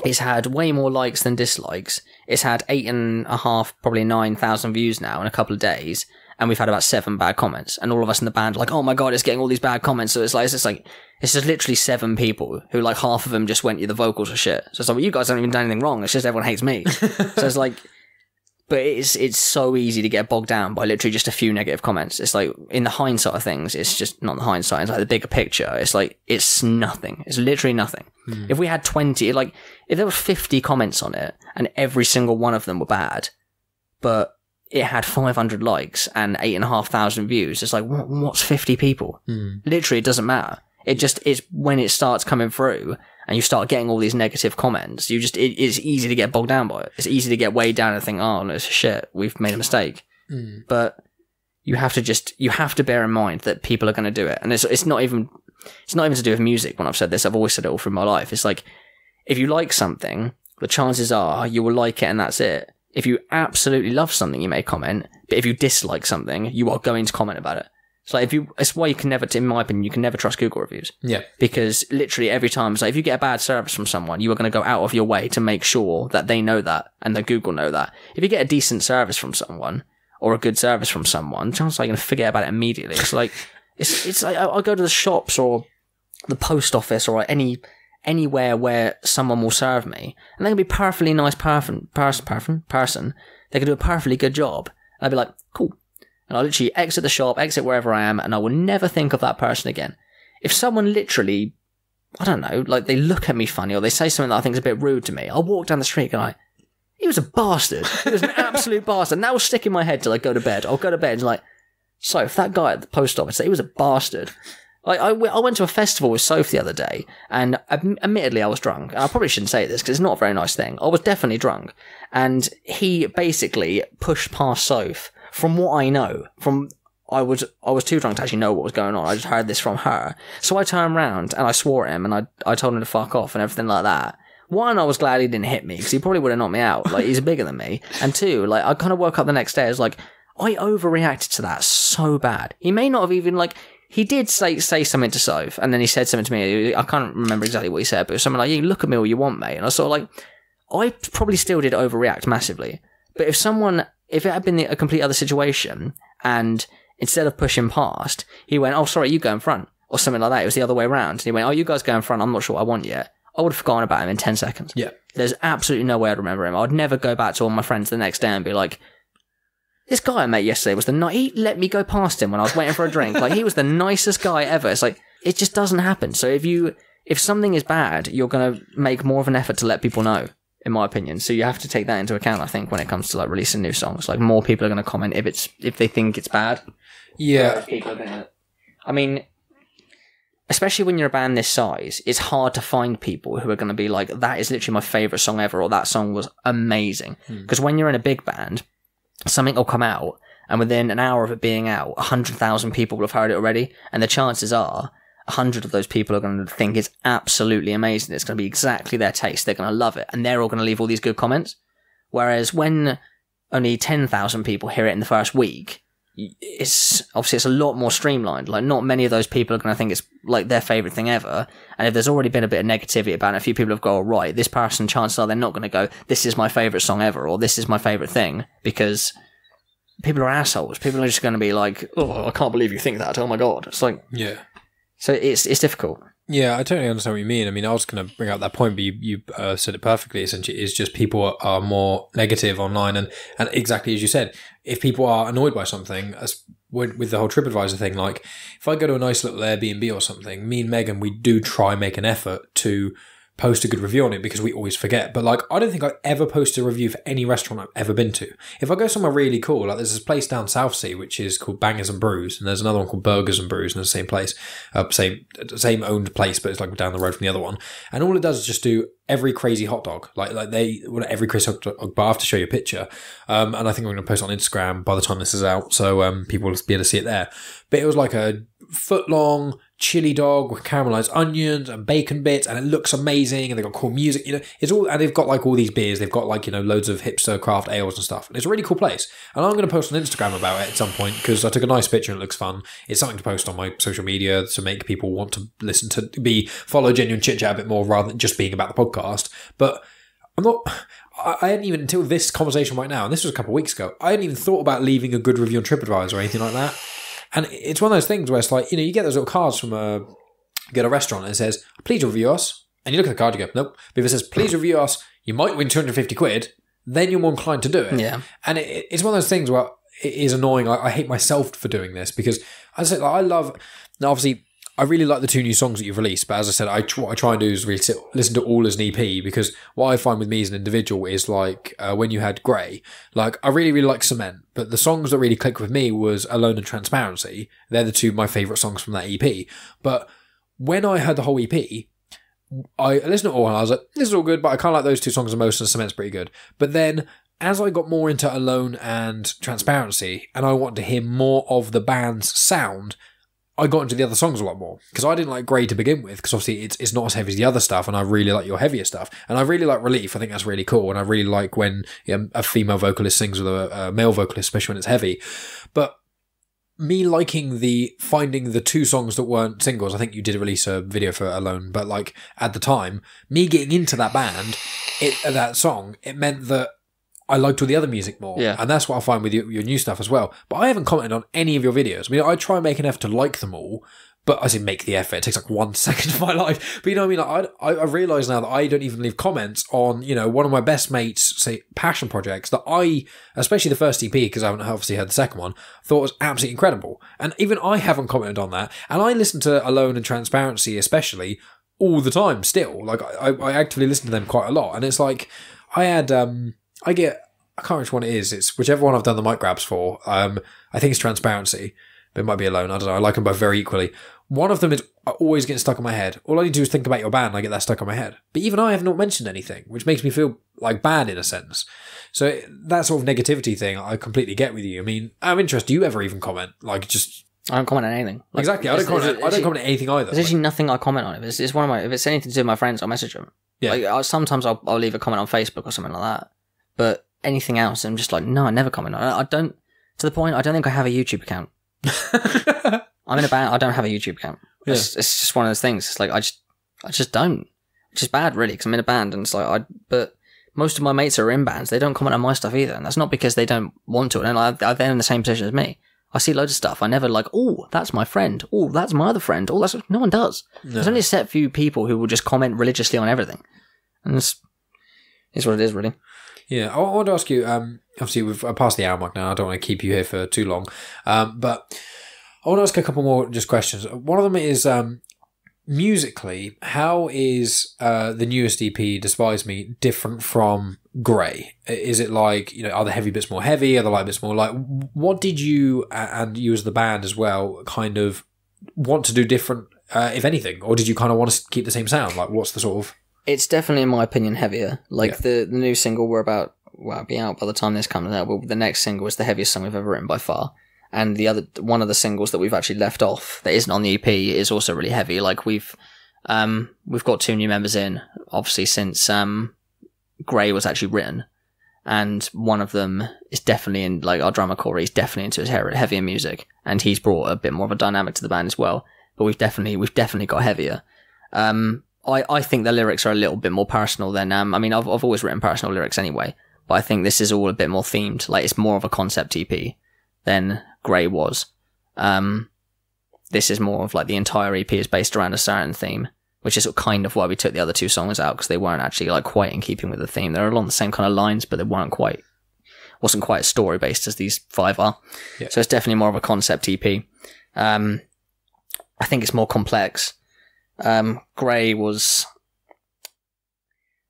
it's had way more likes than dislikes. It's had 8.5, probably 9,000 views now in a couple of days, and we've had about 7 bad comments. And all of us in the band are like, "Oh my god, it's getting all these bad comments." So it's just literally 7 people who, like, half of them just went, "The vocals are shit." So it's like, well, you guys haven't even done anything wrong. It's just everyone hates me. So it's like, But it's so easy to get bogged down by literally just a few negative comments. It's like, in the hindsight of things, it's just not the hindsight. It's like the bigger picture. It's like, it's nothing. It's literally nothing. If we had 20, like, if there was 50 comments on it and every single one of them were bad, but it had 500 likes and 8,500 views, it's like, what's 50 people? Literally, it doesn't matter. It's when it starts coming through and you start getting all these negative comments, it's easy to get bogged down by it. It's easy to get weighed down and think, oh, no, it's shit, we've made a mistake. But you have to bear in mind that people are going to do it. And it's not even to do with music. When I've said this, I've always said it all through my life. It's like, if you like something, the chances are you will like it and that's it. If you absolutely love something, you may comment, but if you dislike something, you are going to comment about it. So it's why you can never, in my opinion, you can never trust Google reviews. Yeah. Because literally every time, it's like, if you get a bad service from someone, you are going to go out of your way to make sure that they know that and that Google know that. If you get a decent service from someone or a good service from someone, chances are you're going to forget about it immediately. It's like, it's like, I'll go to the shops or the post office or anywhere where someone will serve me and they can be a perfectly nice person. They can do a perfectly good job. And I'll be like, cool. And I'll literally exit the shop, exit wherever I am, and I will never think of that person again. If someone literally, I don't know, like they look at me funny or they say something that I think is a bit rude to me, I'll walk down the street and he was a bastard. He was an absolute bastard. And that will stick in my head till I go to bed. I'll go to bed and like, so if that guy at the post office, he was a bastard. Like, I went to a festival with Soph the other day, and admittedly I was drunk. And I probably shouldn't say this because it's not a very nice thing. I was definitely drunk. And he basically pushed past Soph. From what I know, I was too drunk to actually know what was going on. I just heard this from her. So I turned around and I swore at him and I told him to fuck off and everything like that. One, I was glad he didn't hit me because he probably would have knocked me out. Like, he's bigger than me. And two, like, I kind of woke up the next day. I was like, I overreacted to that so bad. He may not have even, like, he did say something to Soph and then he said something to me. I can't remember exactly what he said, but it was something like, you look at me all you want, mate. And I was sort of like, I probably still did overreact massively. But if it had been a complete other situation, and instead of pushing past, he went, oh, sorry, you go in front, or something like that. It was the other way around. And he went, oh, you guys go in front, I'm not sure what I want yet. I would have forgotten about him in 10 seconds. Yeah. There's absolutely no way I'd remember him. I'd never go back to all my friends the next day and be like, this guy I met yesterday was he let me go past him when I was waiting for a drink. Like, he was the nicest guy ever. It's like, it just doesn't happen. So if something is bad, you're going to make more of an effort to let people know. In my opinion. So you have to take that into account, I think, when it comes to like releasing new songs. Like, more people are going to comment if they think it's bad. Yeah. People are gonna, I mean, especially when you're a band this size, it's hard to find people who are going to be like, that is literally my favourite song ever, or that song was amazing. Because when you're in a big band, something will come out, and within an hour of it being out, 100,000 people will have heard it already, and the chances are 100 of those people are going to think it's absolutely amazing. It's going to be exactly their taste. They're going to love it. And they're all going to leave all these good comments. Whereas when only 10,000 people hear it in the first week, it's a lot more streamlined. Like, not many of those people are going to think it's like their favourite thing ever. And if there's already been a bit of negativity about it, a few people have gone, right, this person, chances are they're not going to go, this is my favourite song ever, or this is my favourite thing, because people are assholes. People are just going to be like, oh, I can't believe you think that. Oh my God. It's like, yeah. So it's difficult. Yeah, I totally understand what you mean. I mean, I was going to bring up that point, but you said it perfectly. Essentially, it's just people are more negative online, and exactly as you said, if people are annoyed by something, as with the whole TripAdvisor thing, like if I go to a nice little Airbnb or something, me and Megan, we do try and make an effort to post a good review on it because we always forget. But like, I don't think I've ever posted a review for any restaurant I've ever been to. If I go somewhere really cool, like there's this place down Southsea which is called Bangers and Brews, and there's another one called Burgers and Brews in the same place, same owned place, but it's like down the road from the other one. And all it does is just do every crazy hot dog, every crazy hot dog. But I have to show you a picture, and I think I'm going to post it on Instagram by the time this is out, so people will be able to see it there. But it was like a foot-long chili dog with caramelized onions and bacon bits, and it looks amazing, and they've got cool music, it's all, and they've got like all these beers, they've got like, loads of hipster craft ales and stuff, and it's a really cool place. And I'm going to post on Instagram about it at some point because I took a nice picture and it looks fun. It's something to post on my social media to make people want to listen to follow Genuine Chit-Chat a bit more rather than just being about the podcast. But I hadn't even, until this conversation right now, and this was a couple of weeks ago, I hadn't even thought about leaving a good review on TripAdvisor or anything like that. And it's one of those things where it's like, you get those little cards from a restaurant and it says, please review us. And you look at the card, you go, nope. But if it says, please review us, you might win 250 quid, then you're more inclined to do it. Yeah. And it's one of those things where it is annoying. I hate myself for doing this because as I said, I love, now obviously I really like the 2 new songs that you've released, but as I said, what I try and do is really listen to all as an EP, because what I find with me as an individual is like when you had Grey, like I really, really like Cement, but the songs that really clicked with me was Alone and Transparency. They're the 2 of my favourite songs from that EP. But when I heard the whole EP, I listened to it all and I was like, this is all good, but I kind of like those 2 songs the most, and Cement's pretty good. But then as I got more into Alone and Transparency, and I wanted to hear more of the band's sound, I got into the other songs a lot more, because I didn't like Grey to begin with, because obviously it's not as heavy as the other stuff, and I really like your heavier stuff, and I really like Relief. I think that's really cool, and I really like when a female vocalist sings with a male vocalist, especially when it's heavy. But me liking finding the 2 songs that weren't singles, I think you did release a video for Alone, but like at the time, me getting into that band, that song, it meant that I liked all the other music more. Yeah. And that's what I find with your new stuff as well. But I haven't commented on any of your videos. I mean, I try and make an effort to like them all, but I say make the effort. It takes like 1 second of my life. But you know what I mean? Like, I realise now that I don't even leave comments on, one of my best mates, say, passion projects that especially the first EP, because I haven't obviously heard the second one, thought was absolutely incredible. And even I haven't commented on that. And I listen to Alone and Transparency especially all the time still. Like, I actively listen to them quite a lot. And it's like, I can't remember which one it is. It's whichever one I've done the mic grabs for. I think it's Transparency, but it might be Alone. I don't know. I like them both very equally. One of them is always getting stuck in my head. All I need to do is think about your band and I get that stuck in my head. But even I have not mentioned anything, which makes me feel like bad in a sense. So that sort of negativity thing, I completely get with you. I mean, out of interest, do you ever even comment? Like, just... I don't comment on anything. Like, exactly. I don't comment on anything either. There's actually nothing I comment on. If it's if it's anything to do with my friends, I'll message them. Yeah. Like, sometimes I'll leave a comment on Facebook or something like that. But anything else, I'm just like, no, I never comment on it. I don't, to the point, I don't think I have a YouTube account. I'm in a band, I don't have a YouTube account. Yeah. It's just one of those things. It's like, I just don't. Which is bad, really, because I'm in a band, and it's like, but most of my mates are in bands, they don't comment on my stuff either, and that's not because they don't want to, and they're in the same position as me. I see loads of stuff, I never like, oh, that's my friend, oh, that's my other friend, oh, no one does. No. There's only a set few people who will just comment religiously on everything. And it's what it is, really. Yeah, I want to ask you, obviously we've passed the hour mark now, I don't want to keep you here for too long, but I want to ask a couple more just questions. One of them is, musically, how is the newest EP, Despise Me, different from Grey? Is it like, are the heavy bits more heavy, are the light bits more light? What did you, and you as the band as well, kind of want to do different, if anything? Or did you kind of want to keep the same sound? Like, what's the sort of... It's definitely, in my opinion, heavier. Like, the new single we're about, well, it'll be out by the time this comes out, but the next single is the heaviest song we've ever written by far. And one of the singles that we've actually left off that isn't on the EP is also really heavy. Like, we've got 2 new members in, obviously, since Grey was actually written. And one of them is definitely in, like, our drummer Corey is definitely into his heavier music. And he's brought a bit more of a dynamic to the band as well. But we've definitely got heavier. I think the lyrics are a little bit more personal than, I mean, I've always written personal lyrics anyway, but I think this is all a bit more themed. Like, it's more of a concept EP than Grey was. This is more of like the entire EP is based around a certain theme, which is kind of why we took the other 2 songs out, because they weren't actually like quite in keeping with the theme. They're along the same kind of lines, but they wasn't quite as story based as these 5 are. Yeah. So it's definitely more of a concept EP. I think it's more complex. Grey was,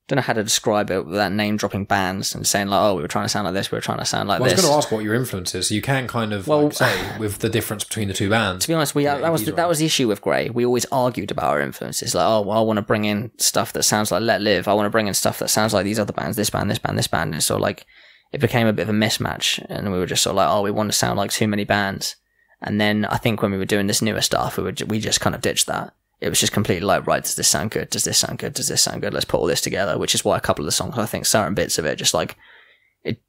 don't know how to describe it without name dropping bands and saying like, oh, we were trying to sound like this, we were trying to sound like this. I was going to ask what your influence is. So you can kind of say with the difference between the 2 bands. To be honest, that was the issue with Grey. We always argued about our influences. Like, oh, well, I want to bring in stuff that sounds like Let Live. I want to bring in stuff that sounds like these other bands, this band, this band, this band. And so like, it became a bit of a mismatch, and we were just sort of like, oh, we want to sound like too many bands. And then I think when we were doing this newer stuff, we just kind of ditched that. It was just completely like, right, does this sound good? Does this sound good? Does this sound good? Let's put all this together, which is why a couple of the songs, I think certain bits of it, just like,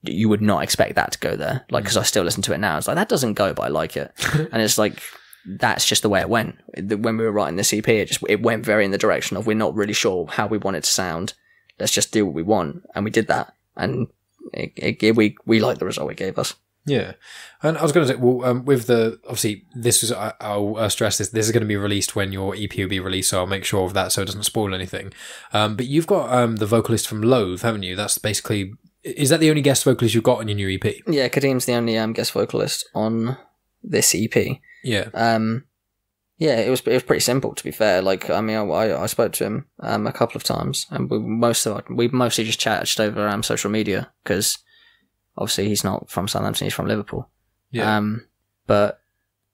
you would not expect that to go there. Like, because I still listen to it now. It's like, that doesn't go, but I like it. And it's like, that's just the way it went. When we were writing this EP, it went very in the direction of, we're not really sure how we want it to sound. Let's just do what we want. And we did that. And we like the result it gave us. Yeah. And I was going to say, well, with the, obviously, this is, I'll stress this is going to be released when your EP will be released, so I'll make sure of that so it doesn't spoil anything. But you've got the vocalist from Loathe, haven't you? That's basically Is that the only guest vocalist you've got on your new EP? Yeah, Kadim's the only guest vocalist on this EP. Yeah. Yeah, it was pretty simple, to be fair. Like, I mean, I spoke to him a couple of times, and we mostly just chatted over social media, because obviously he's not from Southampton, he's from Liverpool. Yeah. But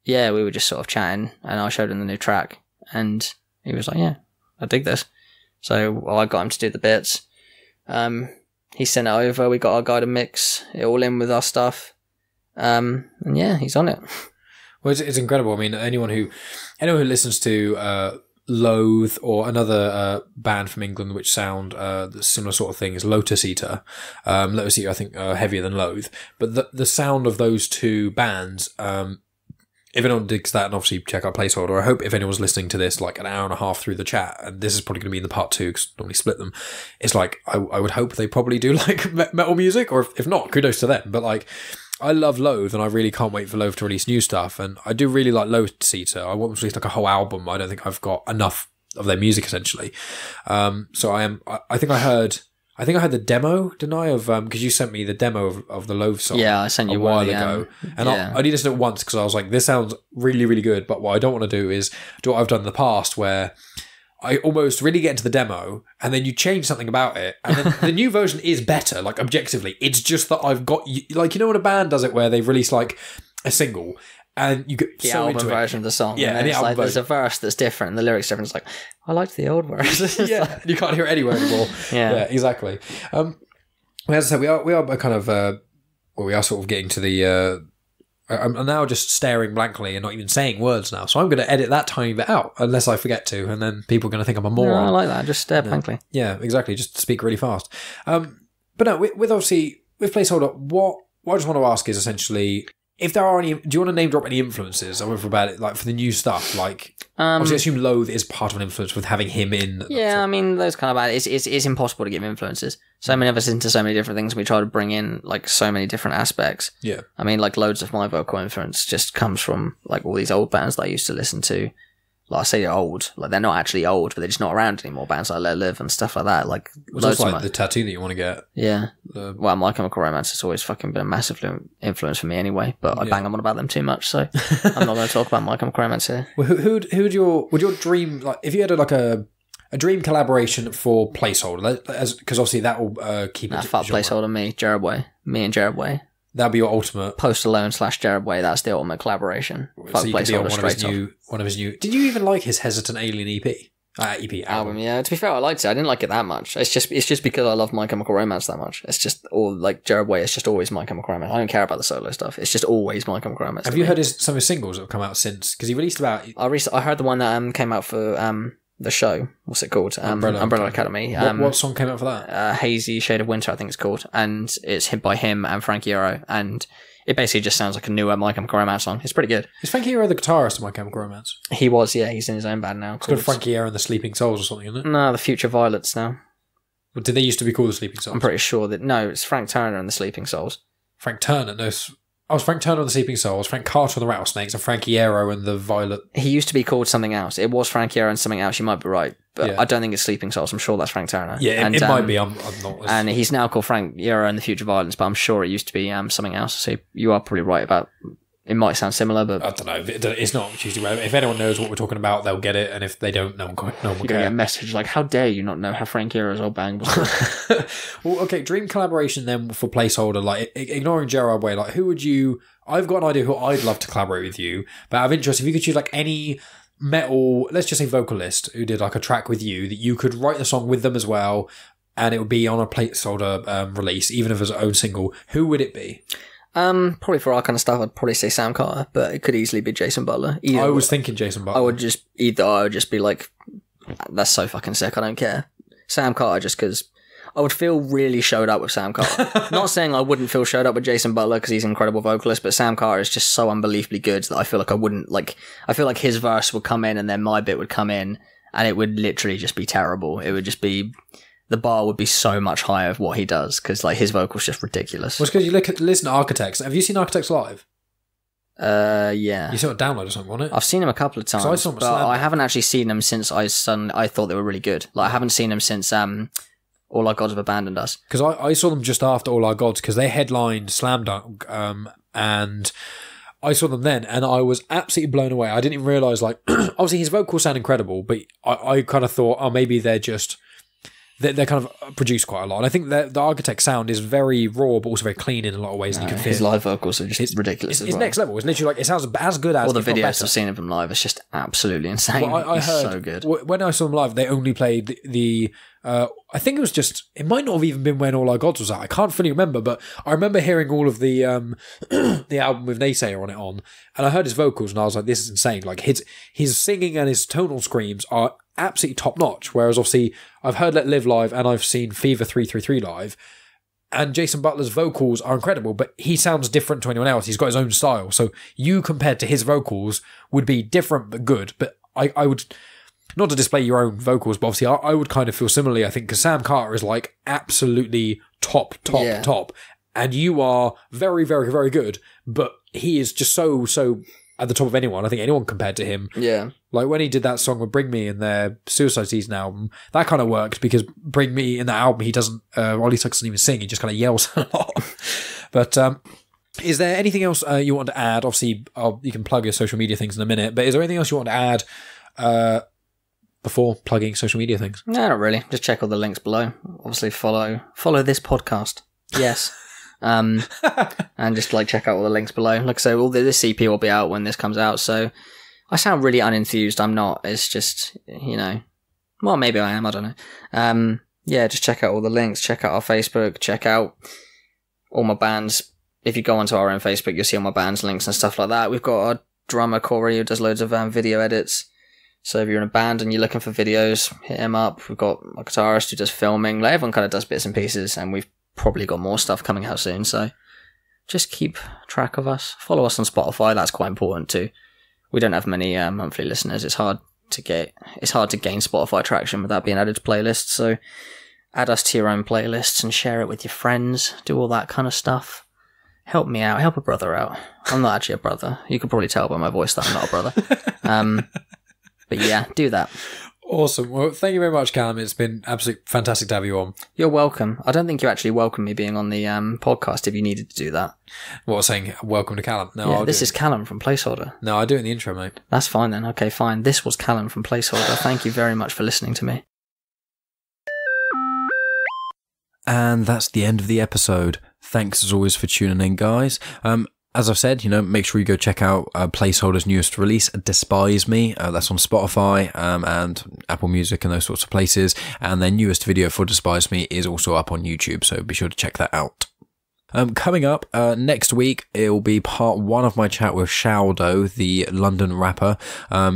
yeah, we were just sort of chatting, and I showed him the new track, and he was like, "Yeah, I dig this." So I got him to do the bits. He sent it over. We got our guy to mix it all in with our stuff, and yeah, he's on it. Well, it's incredible. I mean, anyone who listens to Loathe, or another band from England which sound similar sort of thing, is Lotus Eater. Lotus Eater, I think, heavier than Loathe, but the sound of those two bands. If anyone digs that, and obviously check out Placeholder. I hope if anyone's listening to this like an hour and a half through the chat, and this is probably going to be in the part 2 because normally split them. It's like I would hope they probably do like metal music, or if not, kudos to them. But like, I love Loathe, and I really can't wait for Loathe to release new stuff. And I do really like Loathe Eater. I want them to release like a whole album. I don't think I've got enough of their music essentially. So I think I heard the demo, didn't I? Of because you sent me the demo of the Loathe song. Yeah, I sent you a while ago, and I only listened to it once because I was like, this sounds really, really good. But what I don't want to do is do what I've done in the past, where I almost really get into the demo, and then you change something about it, and then the new version is better, like objectively. It's just that I've got, like, you know when a band does it where they've released like a single, and you get the so album into version of the song. Yeah, and the it's album like there's a verse that's different, and the lyrics different. It's like, I liked the old verse. Yeah, you can't hear it anywhere anymore. Yeah, exactly. As I said, we are kind of we are sort of getting to the. I'm now just staring blankly and not even saying words now, so I'm going to edit that tiny bit out unless I forget to, and then people are going to think I'm a moron. No, I like that. Just stare blankly. Yeah, exactly. Just speak really fast. But no, with obviously with Placeholder, what I just want to ask is essentially, if there are any, do you want to name drop any influences about it, like for the new stuff? Like, obviously, I assume Loathe is part of an influence with having him in. Yeah, I mean, those kind of bands, it's impossible to give influences. So many of us into so many different things, and we try to bring in like so many different aspects. Yeah. I mean, like loads of my vocal influence just comes from like all these old bands that I used to listen to. Like I say they're old, like they're not actually old, but they're just not around anymore. Bands like Let Live and stuff like that. Like loads like the tattoo that you want to get. Yeah. Well, My Chemical Romance has always fucking been a massive influence for me anyway. But I bang on about them too much, so I'm not going to talk about My Chemical Romance here. Well, would your dream, like if you had a dream collaboration for Placeholder, because obviously that will keep it. Fuck Placeholder, me and Jared Way. That'd be your ultimate. Post Alone / Jared Way. That's the ultimate collaboration. Fuck so Placeholder one of his new. Did you even like his Hesitant Alien EP? EP album. Yeah. To be fair, I liked it. I didn't like it that much. It's just because I love My Chemical Romance that much. It's just all like Jared Way. It's just always My Chemical Romance. I don't care about the solo stuff. It's just always My Chemical Romance. Have you heard some of his singles that have come out since? Because he released about. I heard the one that came out for the show. What's it called? Umbrella Academy. What song came out for that? Hazy Shade of Winter, I think it's called, and it's hit by him and Frankie Euro, and it basically just sounds like a newer My Chemical Romance song. It's pretty good. Is Frankie Euro the guitarist of My Chemical Romance? He was, yeah. He's in his own band now. It's called Frankie Euro and the Sleeping Souls or something, isn't it? No, the Future Violets now. Well, did they used to be called the Sleeping Souls? I'm pretty sure that no, it's Frank Turner and the Sleeping Souls. Frank Turner, no. I was Frank Turner and the Sleeping Souls, Frank Carter and the Rattlesnakes, and Frankie Euro and the Violet. He used to be called something else. It was Frankie Euro and something else. You might be right, but I don't think it's Sleeping Souls. I'm sure that's Frank Turner. Yeah, it might be. I'm not. And he's now called Frank Euro and the Future Violence, but I'm sure it used to be something else. So you are probably right about. It might sound similar, but I don't know. It's not hugely relevant. If anyone knows what we're talking about, they'll get it, and if they don't, no one will care. You're gonna get a message like, "How dare you not know how Frank Euro's old band was?" Well, okay, dream collaboration then for Placeholder. Like ignoring Gerard Way, like who would you? I've got an idea who I'd love to collaborate with you, but out of interest, if you could choose like any metal, let's just say vocalist who did like a track with you, that you could write the song with them as well, and it would be on a Placeholder release, even if it's its own single. Who would it be? Probably for our kind of stuff, I'd probably say Sam Carter, but it could easily be Jason Butler. I was thinking Jason Butler. I would just be like, that's so fucking sick, I don't care. Sam Carter, just because I would feel really showed up with Sam Carter. Not saying I wouldn't feel showed up with Jason Butler because he's an incredible vocalist, but Sam Carter is just so unbelievably good that I feel like I wouldn't, like, I feel like his verse would come in and then my bit would come in and it would literally just be terrible. It would just be... The bar would be so much higher of what he does because like his vocal's just ridiculous. Well, it's because you listen to Architects. Have you seen Architects live? Yeah. You saw it download or something, wasn't it? I've seen him a couple of times, but I haven't actually seen them since I thought they were really good. Like I haven't seen them since All Our Gods have abandoned us. Because I saw them just after All Our Gods, because they headlined Slam Dunk, and I saw them then, and I was absolutely blown away. I didn't even realise, like, obviously his vocals sound incredible, but I kind of thought, oh, maybe they're just... They're kind of produced quite a lot. And I think that the Architect sound is very raw, but also very clean in a lot of ways. And you can feel his live vocals are just ridiculous. It's next level. It's literally like, it sounds as good as... All the videos I've seen of him live, it's just absolutely insane. Well, I heard, so good. When I saw them live, they only played the I think it was just... It might not have even been when All Our Gods was out. I can't fully remember, but I remember hearing all of the the album with Naysayer on, and I heard his vocals, and I was like, this is insane. Like, his singing and his tonal screams are absolutely top notch, whereas obviously I've heard Let Live live and I've seen Fever 333 live, and Jason Butler's vocals are incredible, but he sounds different to anyone else. He's got his own style, so you compared to his vocals would be different but good. But I would, not to display your own vocals, but obviously I would kind of feel similarly, I think, because Sam Carter is like absolutely top, and you are very, very, very good, but he is just so at the top of anyone. I think anyone compared to him. Yeah. Like when he did that song with Bring Me in their Suicide Season album, that kind of worked because Bring Me in that album, he doesn't, or at least doesn't even sing, he just kind of yells a lot. But is there anything else you want to add? Obviously, you can plug your social media things in a minute, but is there anything else you want to add before plugging social media things? No, not really. Just check all the links below. Obviously, follow this podcast. Yes. And just like check out all the links below. Like I say, this EP will be out when this comes out, so I sound really unenthused. I'm not. It's just, well, maybe I am. I don't know. Yeah, just check out all the links. Check out our Facebook. Check out all my bands. If you go onto our own Facebook, you'll see all my bands links and stuff like that. We've got our drummer Corey who does loads of video edits. So if you're in a band and you're looking for videos, hit him up. We've got a guitarist who does filming. Like, everyone kind of does bits and pieces, and we've probably got more stuff coming out soon. So just keep track of us. Follow us on Spotify. That's quite important too. We don't have many monthly listeners. It's hard to gain Spotify traction without being added to playlists. So add us to your own playlists and share it with your friends. Do all that kind of stuff. Help me out. Help a brother out. I'm not actually a brother. You can probably tell by my voice that I'm not a brother. But yeah, do that. Awesome. Well, thank you very much, Calum. It's been absolutely fantastic to have you on. You're welcome. I don't think you actually welcomed me being on the podcast if you needed to do that. What, saying welcome to Calum? No, yeah, this is Calum from Placeholder. No, I do it in the intro, mate. That's fine then. Okay, fine. This was Calum from Placeholder. Thank you very much for listening to me. And that's the end of the episode. Thanks as always for tuning in, guys. As I've said, make sure you go check out Placeholder's newest release, Despise Me. That's on Spotify and Apple Music and those sorts of places. And their newest video for Despise Me is also up on YouTube, so be sure to check that out. Coming up next week, it will be part 1 of my chat with Shaudo, the London rapper.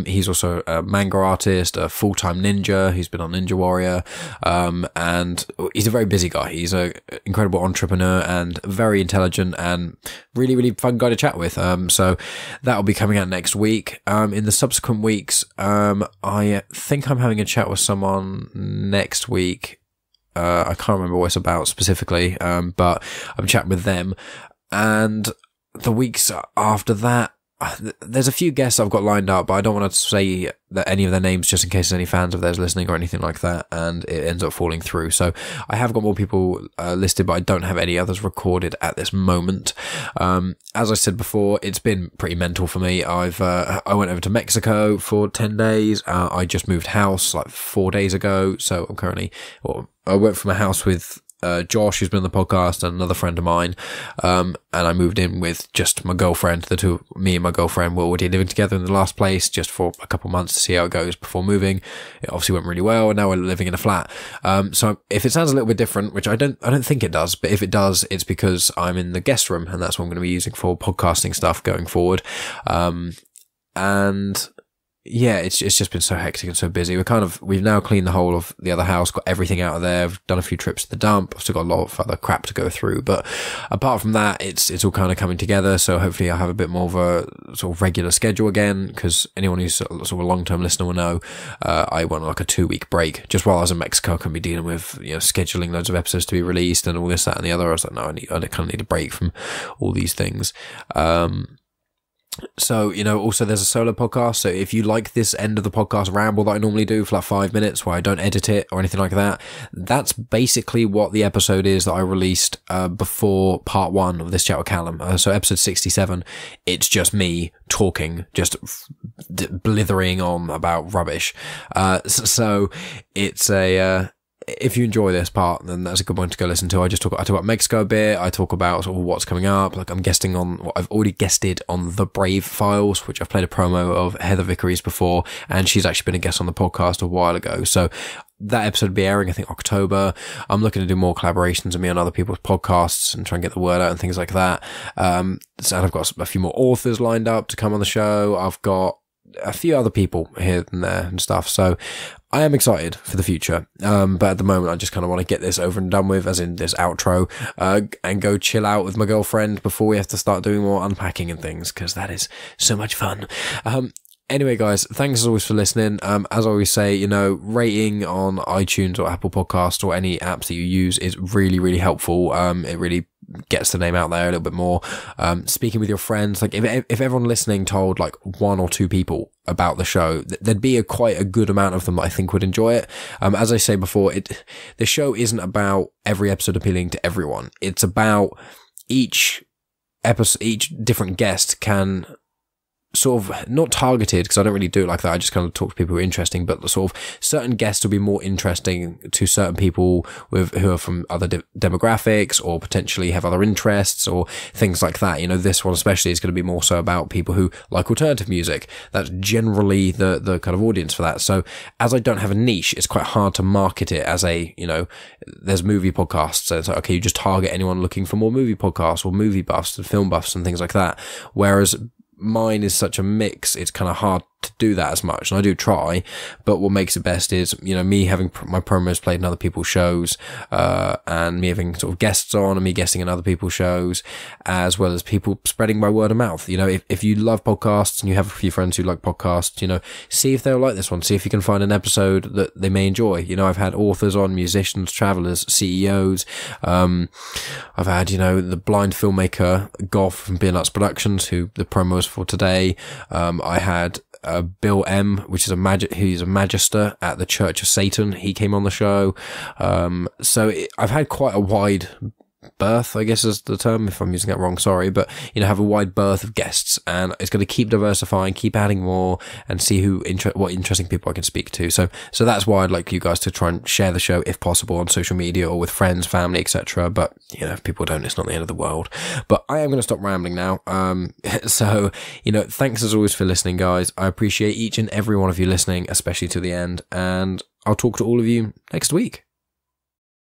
He's also a manga artist, a full-time ninja. He's been on Ninja Warrior, and he's a very busy guy. He's an incredible entrepreneur and very intelligent and really, really fun guy to chat with. So that will be coming out next week. In the subsequent weeks, I think I'm having a chat with someone next week. I can't remember what it's about specifically, but I'm chatting with them. And the weeks after that, there's a few guests I've got lined up, but I don't want to say that any of their names just in case there's any fans of theirs listening or anything like that, and it ends up falling through. So I have got more people listed, but I don't have any others recorded at this moment. As I said before, it's been pretty mental for me. I went over to Mexico for 10 days. I just moved house like 4 days ago, so I'm currently... I went from a house with Josh, who's been on the podcast, and another friend of mine, and I moved in with just my girlfriend. Me and my girlfriend were already living together in the last place just for a couple of months to see how it goes before moving. It obviously went really well, and now we're living in a flat. So if it sounds a little bit different, which I don't think it does, but if it does, it's because I'm in the guest room, and that's what I'm going to be using for podcasting stuff going forward. And yeah, it's just been so hectic and so busy. We've now cleaned the whole of the other house, got everything out of there. I've done a few trips to the dump. I've still got a lot of other crap to go through, but apart from that, it's all kind of coming together. So hopefully I'll have a bit more of a sort of regular schedule again, because anyone who's sort of a long-term listener will know, I went on like a 2-week break just while I was in Mexico. I couldn't be dealing with, scheduling loads of episodes to be released and all this, that and the other. I was like, no, I kind of need a break from all these things. So, also there's a solo podcast. So if you like this end of the podcast ramble that I normally do for like 5 minutes where I don't edit it or anything like that, that's basically what the episode is that I released before part 1 of this chat with Calum. So episode 67, it's just me talking, just blithering on about rubbish. So it's if you enjoy this part, then that's a good one to go listen to. I talk about Mexico a bit. I talk about sort of what's coming up. Like I've already guested on The Brave Files, which I've played a promo of Heather Vickery's before, and she's actually been a guest on the podcast a while ago. So that episode will be airing, I think, October. I'm looking to do more collaborations with me on other people's podcasts and try and get the word out and things like that. And I've got a few more authors lined up to come on the show. I've got a few other people here and there and stuff. So I am excited for the future. But at the moment, I just kind of want to get this over and done with, as in this outro, and go chill out with my girlfriend before we have to start doing more unpacking and things, because that is so much fun. Anyway, guys, thanks as always for listening. As I always say, rating on iTunes or Apple Podcasts or any apps that you use is really, really helpful. It really gets the name out there a little bit more. Speaking with your friends, like if everyone listening told like 1 or 2 people about the show, there'd be quite a good amount of them that I think would enjoy it. As I say before, the show isn't about every episode appealing to everyone. It's about each episode, each different guest can sort of not targeted, because I don't really do it like that. I just kind of talk to people who are interesting, but the sort of certain guests will be more interesting to certain people who are from other demographics or potentially have other interests or things like that. This one especially is going to be more so about people who like alternative music. That's generally the kind of audience for that. So as I don't have a niche, it's quite hard to market it as there's movie podcasts. So it's like, okay, you just target anyone looking for more movie podcasts or movie buffs and film buffs and things like that. Whereas mine is such a mix, it's kind of hard to do that as much, and I do try, but what makes it best is me having my promos played in other people's shows, and me having sort of guests on and me guesting in other people's shows, as well as people spreading by word of mouth. If you love podcasts and you have a few friends who like podcasts, see if they'll like this one, see if you can find an episode that they may enjoy. I've had authors on, musicians, travelers, CEOs. I've had the blind filmmaker Goff from Beer Nuts Productions, who the promo was for today. I had Bill M, who's a magister at the Church of Satan. He came on the show. I've had quite a wide berth, I guess is the term. If I'm using that wrong, sorry, but have a wide berth of guests, and it's going to keep diversifying, keep adding more, and see what interesting people I can speak to. So that's why I'd like you guys to try and share the show if possible on social media or with friends, family, etc. But if people don't, it's not the end of the world. But I am going to stop rambling now. So thanks as always for listening, guys. I appreciate each and every one of you listening, especially to the end, and I'll talk to all of you next week.